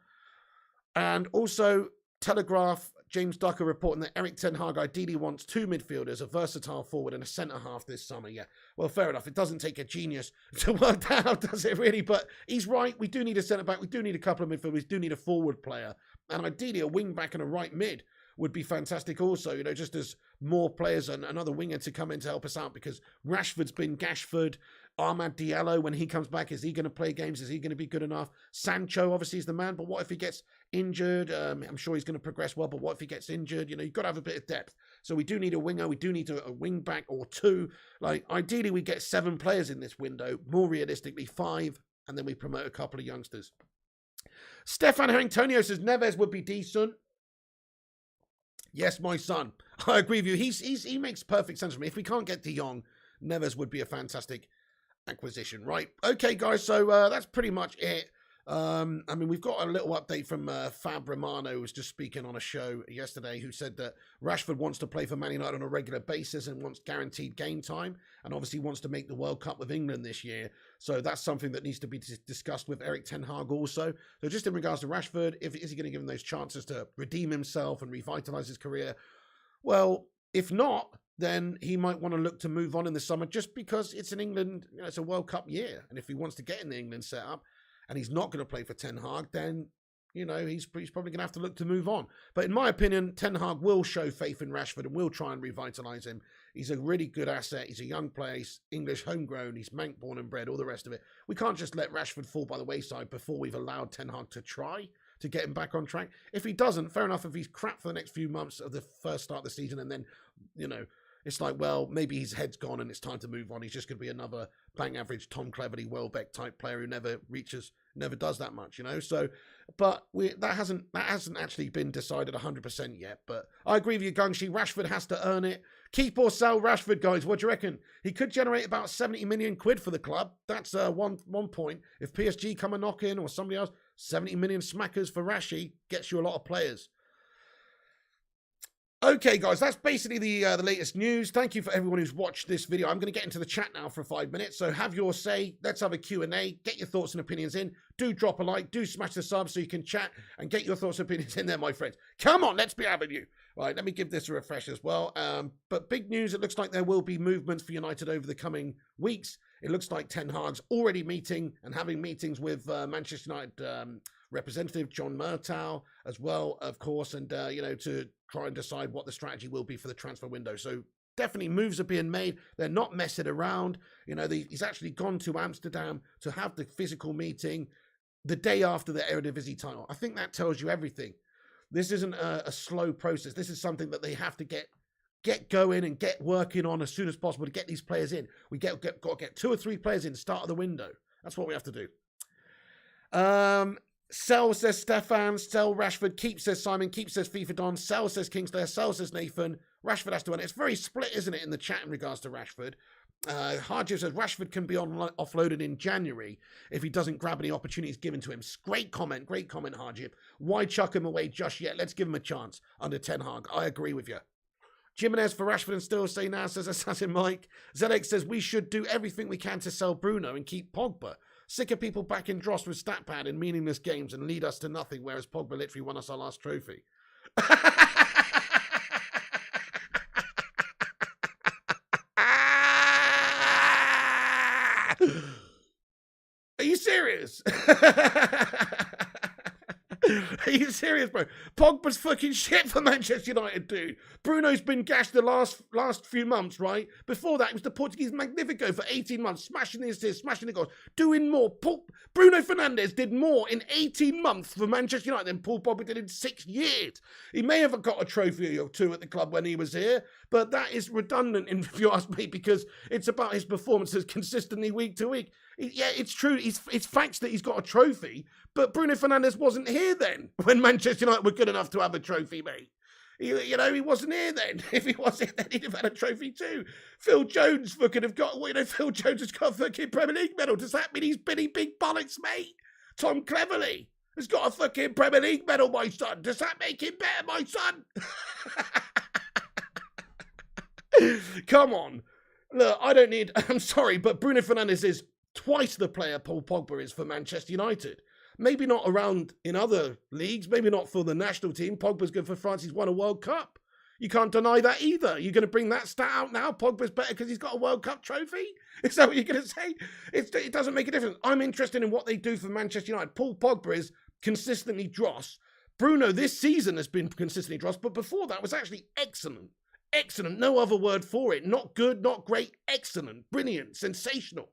And also, Telegraph, James Ducker reporting that Erik Ten Hag ideally wants 2 midfielders, a versatile forward and a centre-half this summer. Yeah, well, fair enough. It doesn't take a genius to work that out, does it really? But he's right. We do need a centre-back. We do need a couple of midfielders. We do need a forward player. And ideally, a wing-back and a right mid would be fantastic also, just as more players and another winger to come in to help us out, because Rashford's been Gashford. Ahmad Diallo, when he comes back, is he going to play games? Is he going to be good enough? Sancho, obviously, is the man, but what if he gets injured? I'm sure he's going to progress well, but what if he gets injured? You've got to have a bit of depth. So we do need a winger. We do need a wing back or 2. Ideally, we get 7 players in this window. More realistically, 5, and then we promote a couple of youngsters. Stefan Harringtonio says Neves would be decent. Yes, my son. I agree with you. He makes perfect sense for me. If we can't get De Jong, Neves would be a fantastic acquisition, right? Okay, guys, so that's pretty much it. We've got a little update from Fab Romano, who was just speaking on a show yesterday, who said that Rashford wants to play for Man United on a regular basis and wants guaranteed game time, and obviously wants to make the World Cup with England this year. So that's something that needs to be discussed with Erik Ten Hag also. So just in regards to Rashford, is he going to give him those chances to redeem himself and revitalise his career? Well, if not, then he might want to look to move on in the summer, just because it's in England, it's a World Cup year. And if he wants to get in the England setup and he's not going to play for Ten Hag, then, he's probably going to have to look to move on. But in my opinion, Ten Hag will show faith in Rashford and will try and revitalise him. He's a really good asset. He's a young player. He's English homegrown. He's Manc born and bred, all the rest of it. We can't just let Rashford fall by the wayside before we've allowed Ten Hag to try to get him back on track. If he doesn't, fair enough. If he's crap for the next few months of the first start of the season, and then, it's like, well, maybe his head's gone and it's time to move on. He's just going to be another bang average Tom Cleverley, Welbeck type player who never does that much, So, but that hasn't actually been decided 100% yet. But I agree with you, Gungshi. Rashford has to earn it. Keep or sell Rashford, guys. What do you reckon? He could generate about 70 million quid for the club. That's one point. If PSG come a knock in or somebody else, 70 million smackers for Rashi gets you a lot of players. Okay, guys, that's basically the latest news. Thank you for everyone who's watched this video. I'm going to get into the chat now for 5 minutes, so have your say. Let's have a Q&A. Get your thoughts and opinions in. Do drop a like. Do smash the sub so you can chat and get your thoughts and opinions in there, my friends. Come on, let's be having you. Right, let me give this a refresh as well. But big news, it looks like there will be movements for United over the coming weeks. It looks like Ten Hag's already meeting and having meetings with Manchester United representative John Murtaugh as well, of course, and, to try and decide what the strategy will be for the transfer window. So definitely moves are being made. They're not messing around. He's actually gone to Amsterdam to have the physical meeting the day after the Eredivisie title. I think that tells you everything. This isn't a slow process. This is something that they have to get going and get working on as soon as possible to get these players in. We got to get 2 or 3 players in, start of the window. That's what we have to do. Sell, says Stefan. Sell Rashford. Keep, says Simon. Keep, says FIFA Don. Sell, says Kingslayer. Sell, says Nathan. Rashford has to earn it. It's very split, isn't it, in the chat in regards to Rashford. Harjev says Rashford can be offloaded in January if he doesn't grab any opportunities given to him. Great comment, Harjev. Why chuck him away just yet? Let's give him a chance under Ten Hag. I agree with you. Jimenez for Rashford and still say now, says Assassin Mike. Zedek says we should do everything we can to sell Bruno and keep Pogba. Sick of people backing Dross with stat pad in meaningless games and lead us to nothing, whereas Pogba literally won us our last trophy. Are you serious? Are you serious, bro? Pogba's fucking shit for Manchester United, dude. Bruno's been gashed the last few months, right? Before that, it was the Portuguese Magnifico for 18 months, smashing the assists, smashing the goals, doing more. Bruno Fernandes did more in 18 months for Manchester United than Paul Pogba did in 6 years. He may have got a trophy or two at the club when he was here, but that is redundant, if you ask me, because it's about his performances consistently week to week. Yeah, it's true. It's facts that he's got a trophy, but Bruno Fernandes wasn't here then when Manchester United were good enough to have a trophy, mate. He wasn't here then. If he was here then, he'd have had a trophy too. Phil Jones fucking have got, Phil Jones has got a fucking Premier League medal. Does that mean he's Billy Big Bollocks, mate? Tom Cleverley has got a fucking Premier League medal, my son. Does that make him better, my son? Come on. Look, I'm sorry, but Bruno Fernandes is twice the player Paul Pogba is for Manchester United. Maybe not around in other leagues, maybe not for the national team. Pogba's good for France, he's won a World Cup. You can't deny that either. You're going to bring that stat out now? Pogba's better because he's got a World Cup trophy? Is that what you're going to say? It doesn't make a difference. I'm interested in what they do for Manchester United. Paul Pogba is consistently dross. Bruno this season has been consistently dross, but before that was actually excellent. Excellent, no other word for it. Not good, not great, excellent, brilliant, sensational.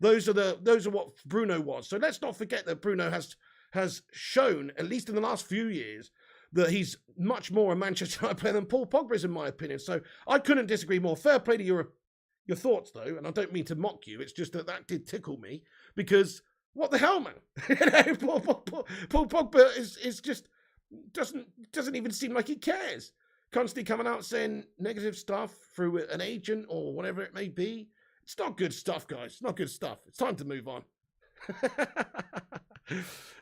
Those are what Bruno was. So let's not forget that Bruno has shown, at least in the last few years, that he's much more a Manchester United player than Paul Pogba is, in my opinion. So I couldn't disagree more. Fair play to your thoughts, though, and I don't mean to mock you. It's just that did tickle me, because what the hell, man? Paul Pogba is just doesn't even seem like he cares. Constantly coming out saying negative stuff through an agent or whatever it may be. It's not good stuff, guys. It's not good stuff. It's time to move on.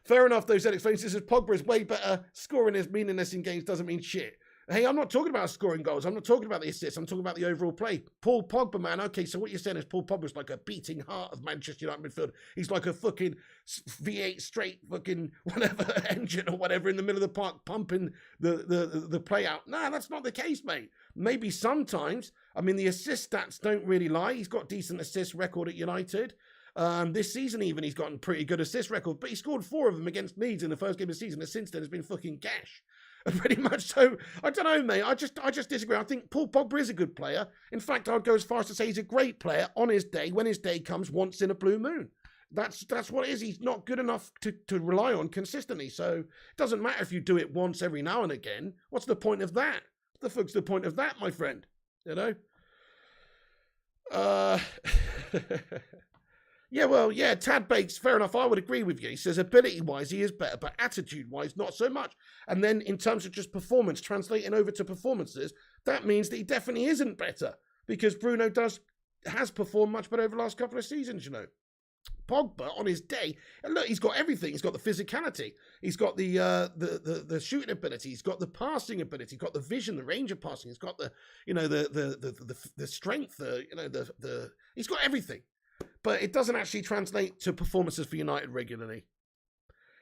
Fair enough, though, Zed explains. This is Pogba is way better. Scoring is meaningless in games doesn't mean shit. Hey, I'm not talking about scoring goals. I'm not talking about the assists. I'm talking about the overall play. Paul Pogba, man. Okay, so what you're saying is Paul Pogba's like a beating heart of Manchester United midfield. He's like a fucking V8 straight fucking whatever engine or whatever in the middle of the park pumping the play out. Nah, that's not the case, mate. Maybe sometimes. I mean, the assist stats don't really lie. He's got decent assist record at United. This season even he's gotten pretty good assist record, but he scored 4 of them against Leeds in the first game of the season, and since then has been fucking gash. Pretty much. So I don't know, mate. I just disagree. I think Paul Pogba is a good player. In fact, I'd go as far as to say he's a great player on his day, when his day comes once in a blue moon. That's what it is. He's not good enough to rely on consistently. So it doesn't matter if you do it once every now and again. What's the point of that? What the fuck's the point of that, my friend? You know? Yeah, well, yeah, Tad Bakes, fair enough. I would agree with you. He says ability-wise, he is better, but attitude-wise, not so much. And then in terms of just performance, translating over to performances, that means that he definitely isn't better, because Bruno has performed much better over the last couple of seasons, you know. Pogba, on his day, and look, he's got everything. He's got the physicality. He's got the shooting ability. He's got the passing ability. He's got the vision, the range of passing. He's got the strength. He's got everything. But it doesn't actually translate to performances for United regularly.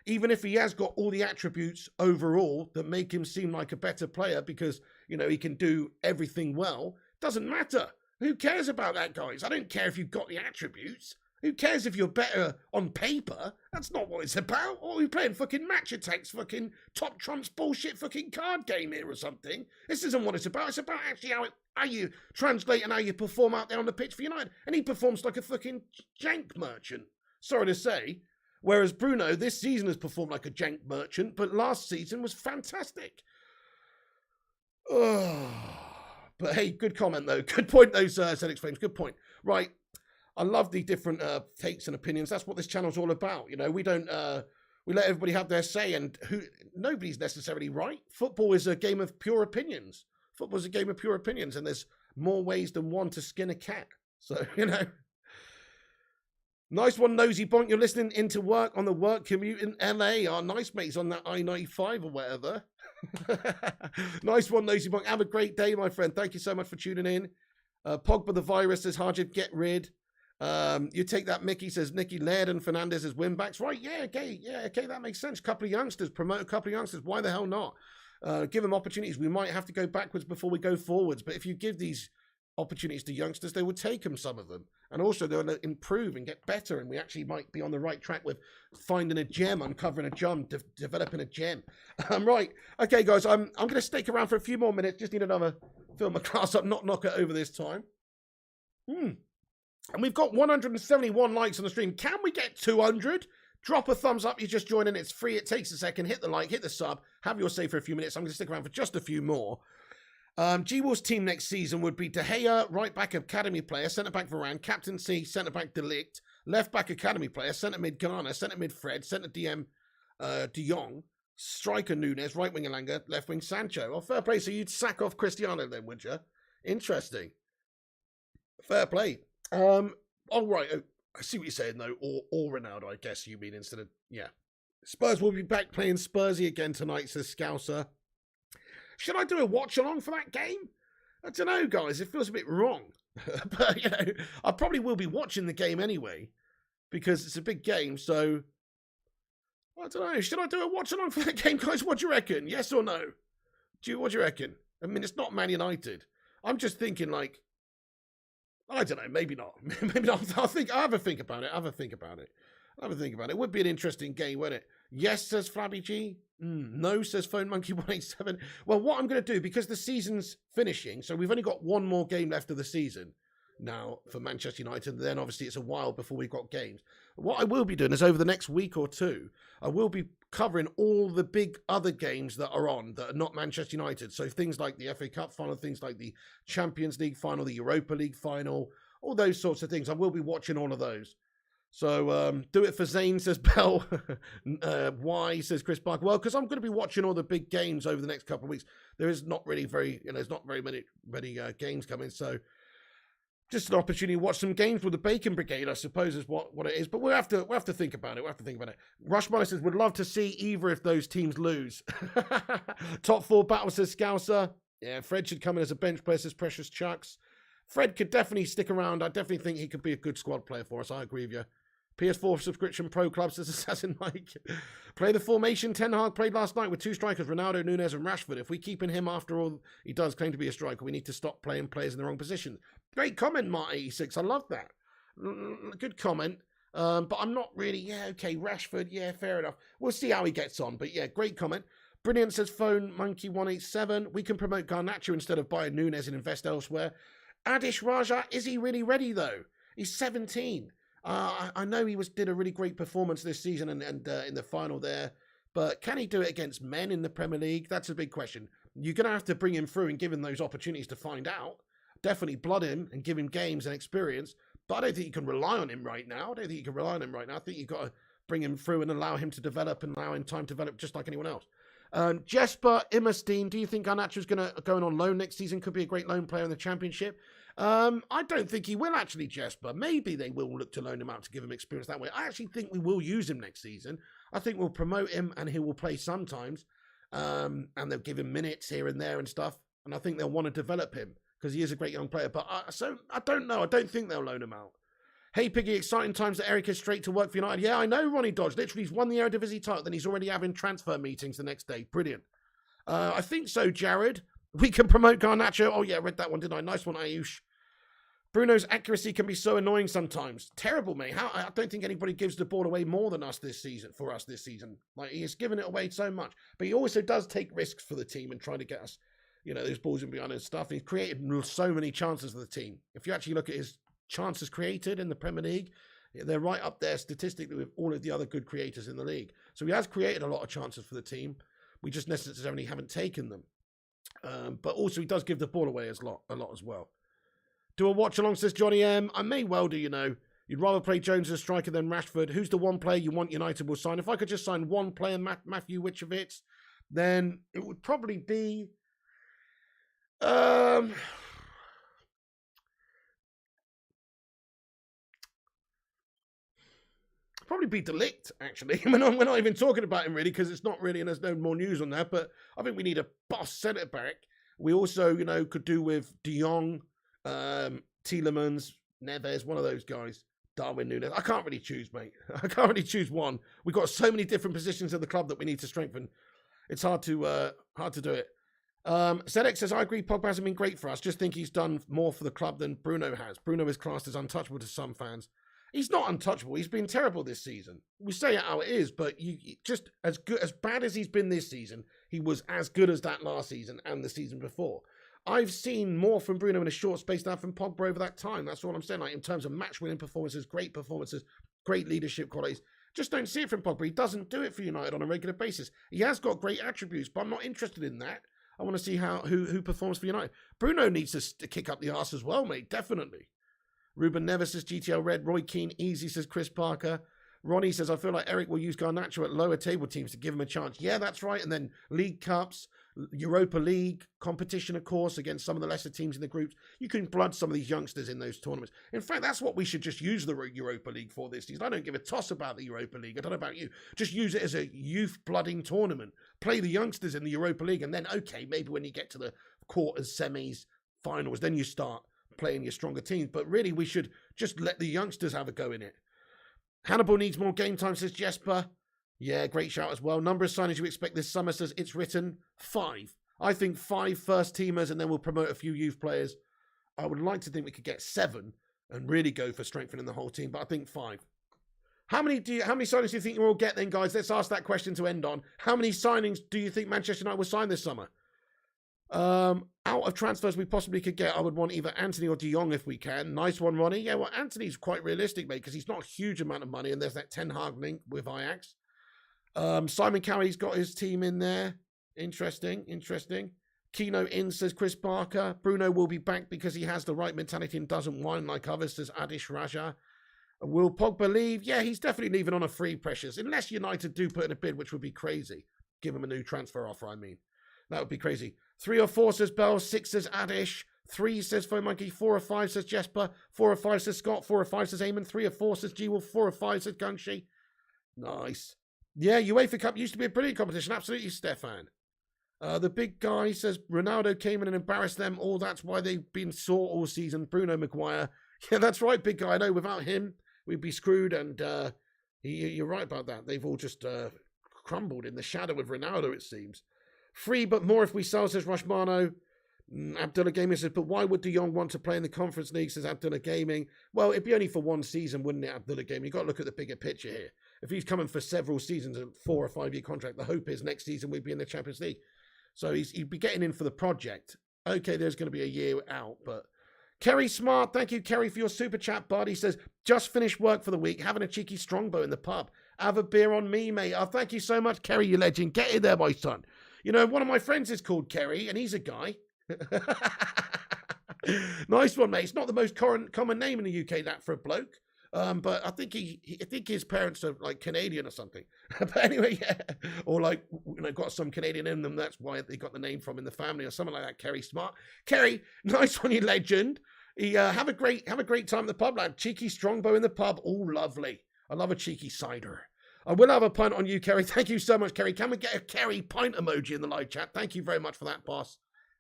Even if he has got all the attributes overall that make him seem like a better player because, you know, he can do everything well, doesn't matter. Who cares about that, guys? I don't care if you've got the attributes. Who cares if you're better on paper? That's not what it's about. Or are we playing fucking match attacks, fucking top trumps bullshit fucking card game here or something? This isn't what it's about. It's about actually how you translate and how you perform out there on the pitch for United. And he performs like a fucking jank merchant. Sorry to say. Whereas Bruno this season has performed like a jank merchant, but last season was fantastic. Oh. But hey, good comment though. Good point those Zenix frames. Good point. Right. I love the different takes and opinions. That's what this channel's all about. You know, we don't, we let everybody have their say, and nobody's necessarily right. Football is a game of pure opinions. Football's a game of pure opinions, and there's more ways than one to skin a cat. So, you know. Nice one, Nosy Bonk. You're listening into work on the work commute in LA. Our nice mates on that I-95 or whatever. Nice one, Nosy Bonk. Have a great day, my friend. Thank you so much for tuning in. Pogba the virus says, Harjid, get rid. You take that, Mickey says, Nicky Laird and Fernandes as win-backs. Right, yeah, okay, that makes sense. Couple of youngsters, promote a couple of youngsters. Why the hell not? Give them opportunities. We might have to go backwards before we go forwards, but if you give these opportunities to youngsters, they would take them, some of them. And also they'll improve and get better, and we actually might be on the right track with finding a gem, uncovering a gem, developing a gem. Right. Okay, guys, I'm going to stick around for a few more minutes. Just need another fill my glass up, not knock it over this time. And we've got 171 likes on the stream. Can we get 200? Drop a thumbs up. You just join in. It's free. It takes a second. Hit the like, hit the sub. Have your say for a few minutes. I'm going to stick around for just a few more. G-Wolves team next season would be De Gea, right back academy player, centre back Varane, captaincy, centre back De Ligt, left back academy player, centre mid Ghana, centre mid Fred, centre DM De Jong, striker Nunes, right wing Elanga, left wing Sancho. Well, fair play. So you'd sack off Cristiano then, would you? Interesting. Fair play. All right. I see what you're saying though. Or Ronaldo, I guess you mean, instead of, yeah. Spurs will be back playing Spursy again tonight, says Scouser. Should I do a watch along for that game? I don't know, guys. It feels a bit wrong. But, you know, I probably will be watching the game anyway, because it's a big game. So, I don't know. Should I do a watch along for that game, guys? What do you reckon? Yes or no? What do you reckon? I mean, it's not Man United. I'm just thinking, like, I don't know. Maybe not. Maybe not. I'll have a think about it. It would be an interesting game, wouldn't it? Yes, says Flabby G. No, says Phone Monkey 187. Well, what I'm going to do, because the season's finishing, so we've only got one more game left of the season now for Manchester United. Then obviously it's a while before we've got games. What I will be doing is over the next week or two, I will be covering all the big other games that are on that are not Manchester United. So things like the FA Cup final, things like the Champions League final, the Europa League final, all those sorts of things. I will be watching all of those. So, do it for Zane, says Bell. Why, says Chris Parker. Well, because I'm going to be watching all the big games over the next couple of weeks. There is not really there's not very many games coming. So, just an opportunity to watch some games with the Bacon Brigade, I suppose, is what it is. But we'll have to think about it. Rushmiller says, would love to see either if those teams lose. Top 4 battle, says Scouser. Yeah, Fred should come in as a bench player, says Precious Chucks. Fred could definitely stick around. I definitely think he could be a good squad player for us. I agree with you. PS4 subscription pro club, says Assassin Mike. Play the formation Ten Hag played last night with 2 strikers, Ronaldo, Nunes and Rashford. If we keep in him after all he does claim to be a striker, we need to stop playing players in the wrong position. Great comment, Mark86. I love that. Good comment. But I'm not really, yeah, okay, Rashford, yeah, fair enough. We'll see how he gets on. But yeah, great comment. Brilliant, says Phone Monkey 187. We can promote Garnacho instead of buying Nunes and invest elsewhere. Adish Raja, is he really ready though? He's 17. I know he did a really great performance this season and in the final there, but can he do it against men in the Premier League? That's a big question. You're going to have to bring him through and give him those opportunities to find out. Definitely blood him and give him games and experience, but I don't think you can rely on him right now. I think you've got to bring him through and allow him to develop and allow him time to develop just like anyone else. Jesper Immerstein, do you think Garnacho's going on loan next season? Could be a great loan player in the Championship. I don't think he will actually, Jesper. Maybe they will look to loan him out to give him experience that way. I actually think we will use him next season. I think we'll promote him and he will play sometimes. And they'll give him minutes here and there and stuff. And I think they'll want to develop him because he is a great young player. But I don't know. I don't think they'll loan him out. Hey, Piggy, exciting times that Eric is straight to work for United. Yeah, I know, Ronnie Dodge. Literally, he's won the Eredivisie title, then he's already having transfer meetings the next day. Brilliant. I think so, Jared. We can promote Garnacho. Oh, yeah, I read that one, didn't I? Nice one, Ayush. Bruno's accuracy can be so annoying sometimes. Terrible, mate. I don't think anybody gives the ball away more than us this season, Like, he has given it away so much. But he also does take risks for the team and try to get us, those balls in behind and stuff. He's created so many chances for the team. If you actually look at his chances created in the Premier League, they're right up there statistically with all of the other good creators in the league. So he has created a lot of chances for the team. We just necessarily haven't taken them. But also he does give the ball away a lot as well. Do a watch along, says Johnny M. I may well do, You'd rather play Jones as a striker than Rashford. Who's the one player you want United will sign? If I could just sign one player, Matthew Witchowitz, then it would probably be... Probably be De Ligt, actually. We're not even talking about him, really, because it's not really, and there's no more news on that, but I think we need a boss centre-back. We also, could do with De Jong, Tielemans, Neves, one of those guys, Darwin Núñez. I can't really choose, mate. I can't really choose one. We've got so many different positions in the club that we need to strengthen. It's hard to do it. Zedek says, I agree Pogba hasn't been great for us. Just think he's done more for the club than Bruno has. Bruno is classed as untouchable to some fans. He's not untouchable. He's been terrible this season. We say it how it is, but you just as bad as he's been this season, he was as good as that last season and the season before. I've seen more from Bruno in a short space than from Pogba over that time. That's what I'm saying. Like in terms of match-winning performances, great leadership qualities. Just don't see it from Pogba. He doesn't do it for United on a regular basis. He has got great attributes, but I'm not interested in that. I want to see who performs for United. Bruno needs to kick up the arse as well, mate. Definitely. Ruben Neves says GTL Red. Roy Keane, easy, says Chris Parker. Ronnie says, I feel like Eric will use Garnacho at lower table teams to give him a chance. Yeah, that's right. And then League Cups, Europa League, competition, of course, against some of the lesser teams in the groups. You can blood some of these youngsters in those tournaments. In fact, that's what we should just use the Europa League for this season. I don't give a toss about the Europa League. I don't know about you. Just use it as a youth blooding tournament. Play the youngsters in the Europa League. And then, okay, maybe when you get to the quarters, semis, finals, then you start playing your stronger teams. But really, we should just let the youngsters have a go in it. Hannibal needs more game time, says Jesper. Yeah, great shout as well. Number of signings you expect this summer, says It's Written. 5. I think 5 first teamers, and then we'll promote a few youth players. I would like to think we could get 7 and really go for strengthening the whole team, but I think 5. How many signings do you think you will get then, guys? Let's ask that question to end on. How many signings do you think Manchester United will sign this summer? Out of transfers we possibly could get, I would want either Anthony or De Jong if we can. Nice one, Ronnie. Yeah, well, Anthony's quite realistic, mate, because he's not a huge amount of money, and there's that Ten Hag link with Ajax. Simon Cowie's got his team in there. Interesting. Keno in, says Chris Barker. Bruno will be back because he has the right mentality and doesn't whine like others, says Adish Raja. Will Pogba leave? Yeah, he's definitely leaving on a free, Precious. Unless United do put in a bid, which would be crazy. Give him a new transfer offer, I mean. That would be crazy. 3 or 4, says Bell. 6, says Adish. 3, says Foe Monkey. 4 or 5, says Jesper. 4 or 5, says Scott. 4 or 5, says Eamon. 3 or 4, says G-Wolf. 4 or 5, says Gungshi. Nice. Yeah, UEFA Cup used to be a brilliant competition. Absolutely, Stefan. The big guy says Ronaldo came in and embarrassed them. Oh, that's why they've been sore all season. Bruno Maguire. Yeah, that's right, big guy. I know without him, we'd be screwed. And you're right about that. They've all just crumbled in the shadow of Ronaldo, it seems. 3, but more if we sell, says Rushmano. Abdullah Gaming says, but why would De Jong want to play in the Conference League, says Abdullah Gaming. Well, it'd be only for one season, wouldn't it, Abdullah Gaming? You've got to look at the bigger picture here. If he's coming for several seasons, a 4 or 5 year contract, the hope is next season we'd be in the Champions League. So he'd be getting in for the project. Okay, there's going to be a year out, but... Kerry Smart, thank you, Kerry, for your super chat, bud. He says, just finished work for the week, having a cheeky strongbow in the pub. Have a beer on me, mate. Oh, thank you so much, Kerry, you legend. Get in there, my son. You know, one of my friends is called Kerry, and he's a guy. Nice one, mate. It's not the most common name in the UK, that, for a bloke. But I think I think his parents are like Canadian or something. But anyway, yeah, or like got some Canadian in them. That's why they got the name from in the family or something like that. Kerry Smart, Kerry, nice one, you legend. Have a great time at the pub, lad. Cheeky strongbow in the pub, all lovely. I love a cheeky cider. I will have a pint on you, Kerry. Thank you so much, Kerry. Can we get a Kerry pint emoji in the live chat? Thank you very much for that, boss.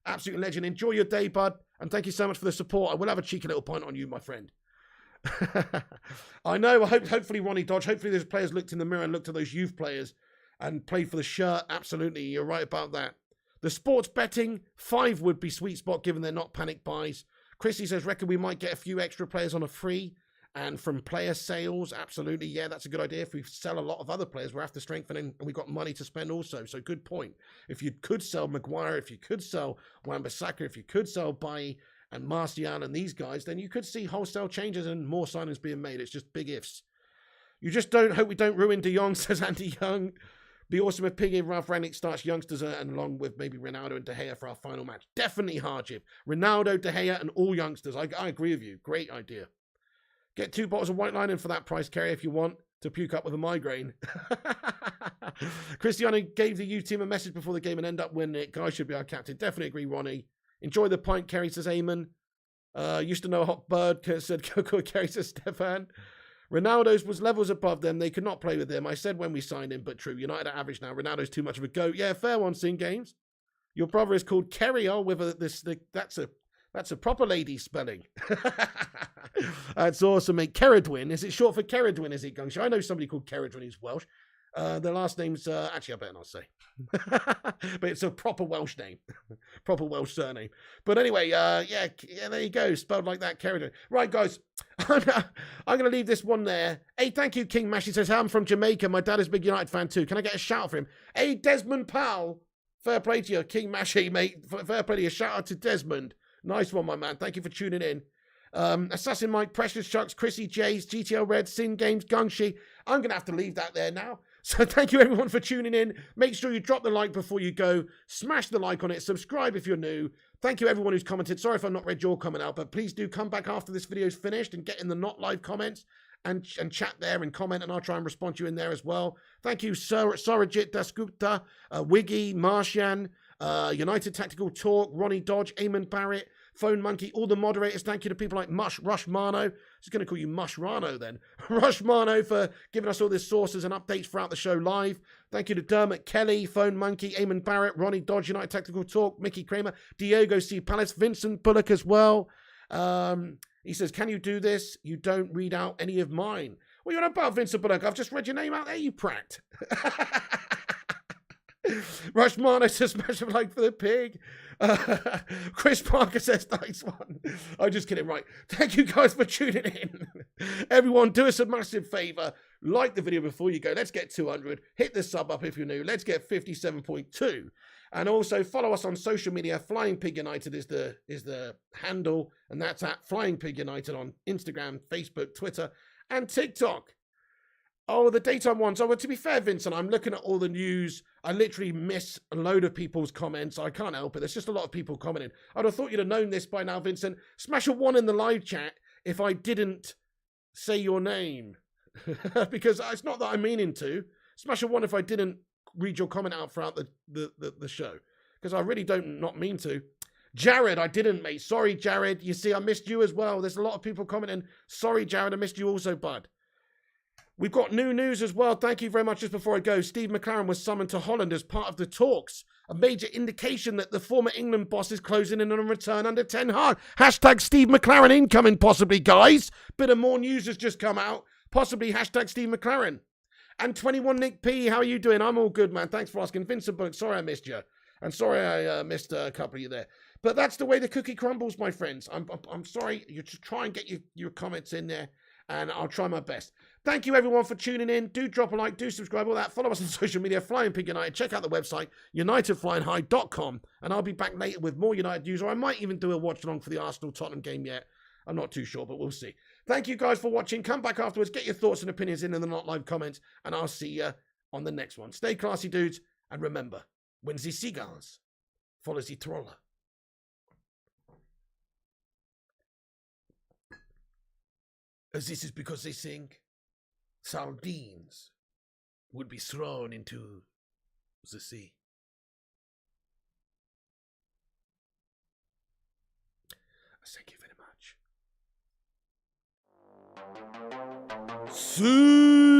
Absolute legend. Enjoy your day, bud. And thank you so much for the support. I will have a cheeky little pint on you, my friend. I know. Hopefully, Ronnie Dodge. Hopefully, those players looked in the mirror and looked at those youth players and played for the shirt. Absolutely. You're right about that. The sports betting, 5 would be sweet spot given they're not panic buys. Chrissy says, reckon we might get a few extra players on a free. And from player sales, absolutely, yeah, that's a good idea. If we sell a lot of other players, we'll have to strengthen and we've got money to spend also. So good point. If you could sell Maguire, if you could sell Wan-Bissaka, if you could sell Bailly and Martial and these guys, then you could see wholesale changes and more signings being made. It's just big ifs. You just don't hope we don't ruin De Jong, says Andy Young. Be awesome if Piggy and Ralph Rangnick starts youngsters and along with maybe Ronaldo and De Gea for our final match. Definitely hardship. Ronaldo, De Gea and all youngsters. I agree with you. Great idea. Get 2 bottles of white lightning for that price, Kerry, if you want to puke up with a migraine. Cristiano gave the U team a message before the game and end up winning it. Guy should be our captain. Definitely agree, Ronnie. Enjoy the pint, Kerry, says Eamon. Used to know a hot bird, said Coco, Kerry, says Stefan. Ronaldo's was levels above them. They could not play with him. I said when we signed him, but true. United are average now. Ronaldo's too much of a goat. Yeah, fair one, Sin Games. Your brother is called Kerry, that's a proper lady spelling. That's awesome, mate. Keridwin. Is it short for Keridwin, is it, Gungsha? I know somebody called Keridwin who's Welsh. Their last name's, actually, I better not say. But it's a proper Welsh name. Proper Welsh surname. But anyway, yeah, there you go. Spelled like that, Kerry. Right, guys. I'm going to leave this one there. Hey, thank you, King Mash. He says, hey, I'm from Jamaica. My dad is a big United fan too. Can I get a shout out for him? Hey, Desmond Powell. Fair play to you, King Mashy, mate. Fair play to you. Shout out to Desmond. Nice one, my man. Thank you for tuning in. Assassin Mike, Precious Chucks, Chrissy Jays, GTL Red, Sin Games, Gungshi. I'm going to have to leave that there now. So thank you, everyone, for tuning in. Make sure you drop the like before you go. Smash the like on it. Subscribe if you're new. Thank you, everyone who's commented. Sorry if I've not read your comment out, but please do come back after this video's finished and get in the not live comments and chat there and comment, and I'll try and respond to you in there as well. Thank you, Sarajit Dasgupta, Wiggy, Martian, United Tactical Talk, Ronnie Dodge, Eamon Barrett, Phone Monkey, all the moderators. Thank you to people like Rush Marno. I was going to call you Mush Rano then. Rush Marno for giving us all the sources and updates throughout the show live. Thank you to Dermot Kelly, Phone Monkey, Eamon Barrett, Ronnie Dodge, United Tactical Talk, Mickey Kramer, Diego C. Palace, Vincent Bullock as well. He says, can you do this? You don't read out any of mine. Well, you're about Vincent Bullock. I've just read your name out there, you prat. Rush Marno says, smash a like for the pig. Chris Parker says, nice one. I'm just kidding, right. Thank you guys for tuning in. Everyone, do us a massive favor. Like the video before you go. Let's get 200. Hit the sub up if you're new. Let's get 57.2. And also follow us on social media. Flying Pig United is the handle. And that's at Flying Pig United on Instagram, Facebook, Twitter, and TikTok. Oh, the daytime ones. Oh, well, to be fair, Vincent, I'm looking at all the news. I literally miss a load of people's comments. I can't help it. There's just a lot of people commenting. I'd have thought you'd have known this by now, Vincent. Smash a 1 in the live chat if I didn't say your name. Because it's not that I'm meaning to. Smash a 1 if I didn't read your comment out throughout the show. Because I really don't not mean to. Jared, I didn't, mate. Sorry, Jared. You see, I missed you as well. There's a lot of people commenting. Sorry, Jared, I missed you also, bud. We've got new news as well. Thank you very much. Just before I go, Steve McLaren was summoned to Holland as part of the talks. A major indication that the former England boss is closing in on a return under Ten Hag. Hashtag Steve McLaren incoming, possibly, guys. Bit of more news has just come out. Possibly hashtag Steve McLaren. And 21 Nick P, how are you doing? I'm all good, man. Thanks for asking. Vincent Bullock, sorry I missed you. And sorry I missed a couple of you there. But that's the way the cookie crumbles, my friends. I'm sorry. You just try and get your comments in there, and I'll try my best. Thank you, everyone, for tuning in. Do drop a like, do subscribe, all that. Follow us on social media, Flying Pig United. Check out the website, unitedflyinghigh.com. And I'll be back later with more United news, or I might even do a watch-along for the Arsenal-Tottenham game yet. I'm not too sure, but we'll see. Thank you, guys, for watching. Come back afterwards. Get your thoughts and opinions in the not live comments, and I'll see you on the next one. Stay classy, dudes, and remember, when the seagulls follow the troller. As this is because they think sardines would be thrown into the sea. Thank you very much. See.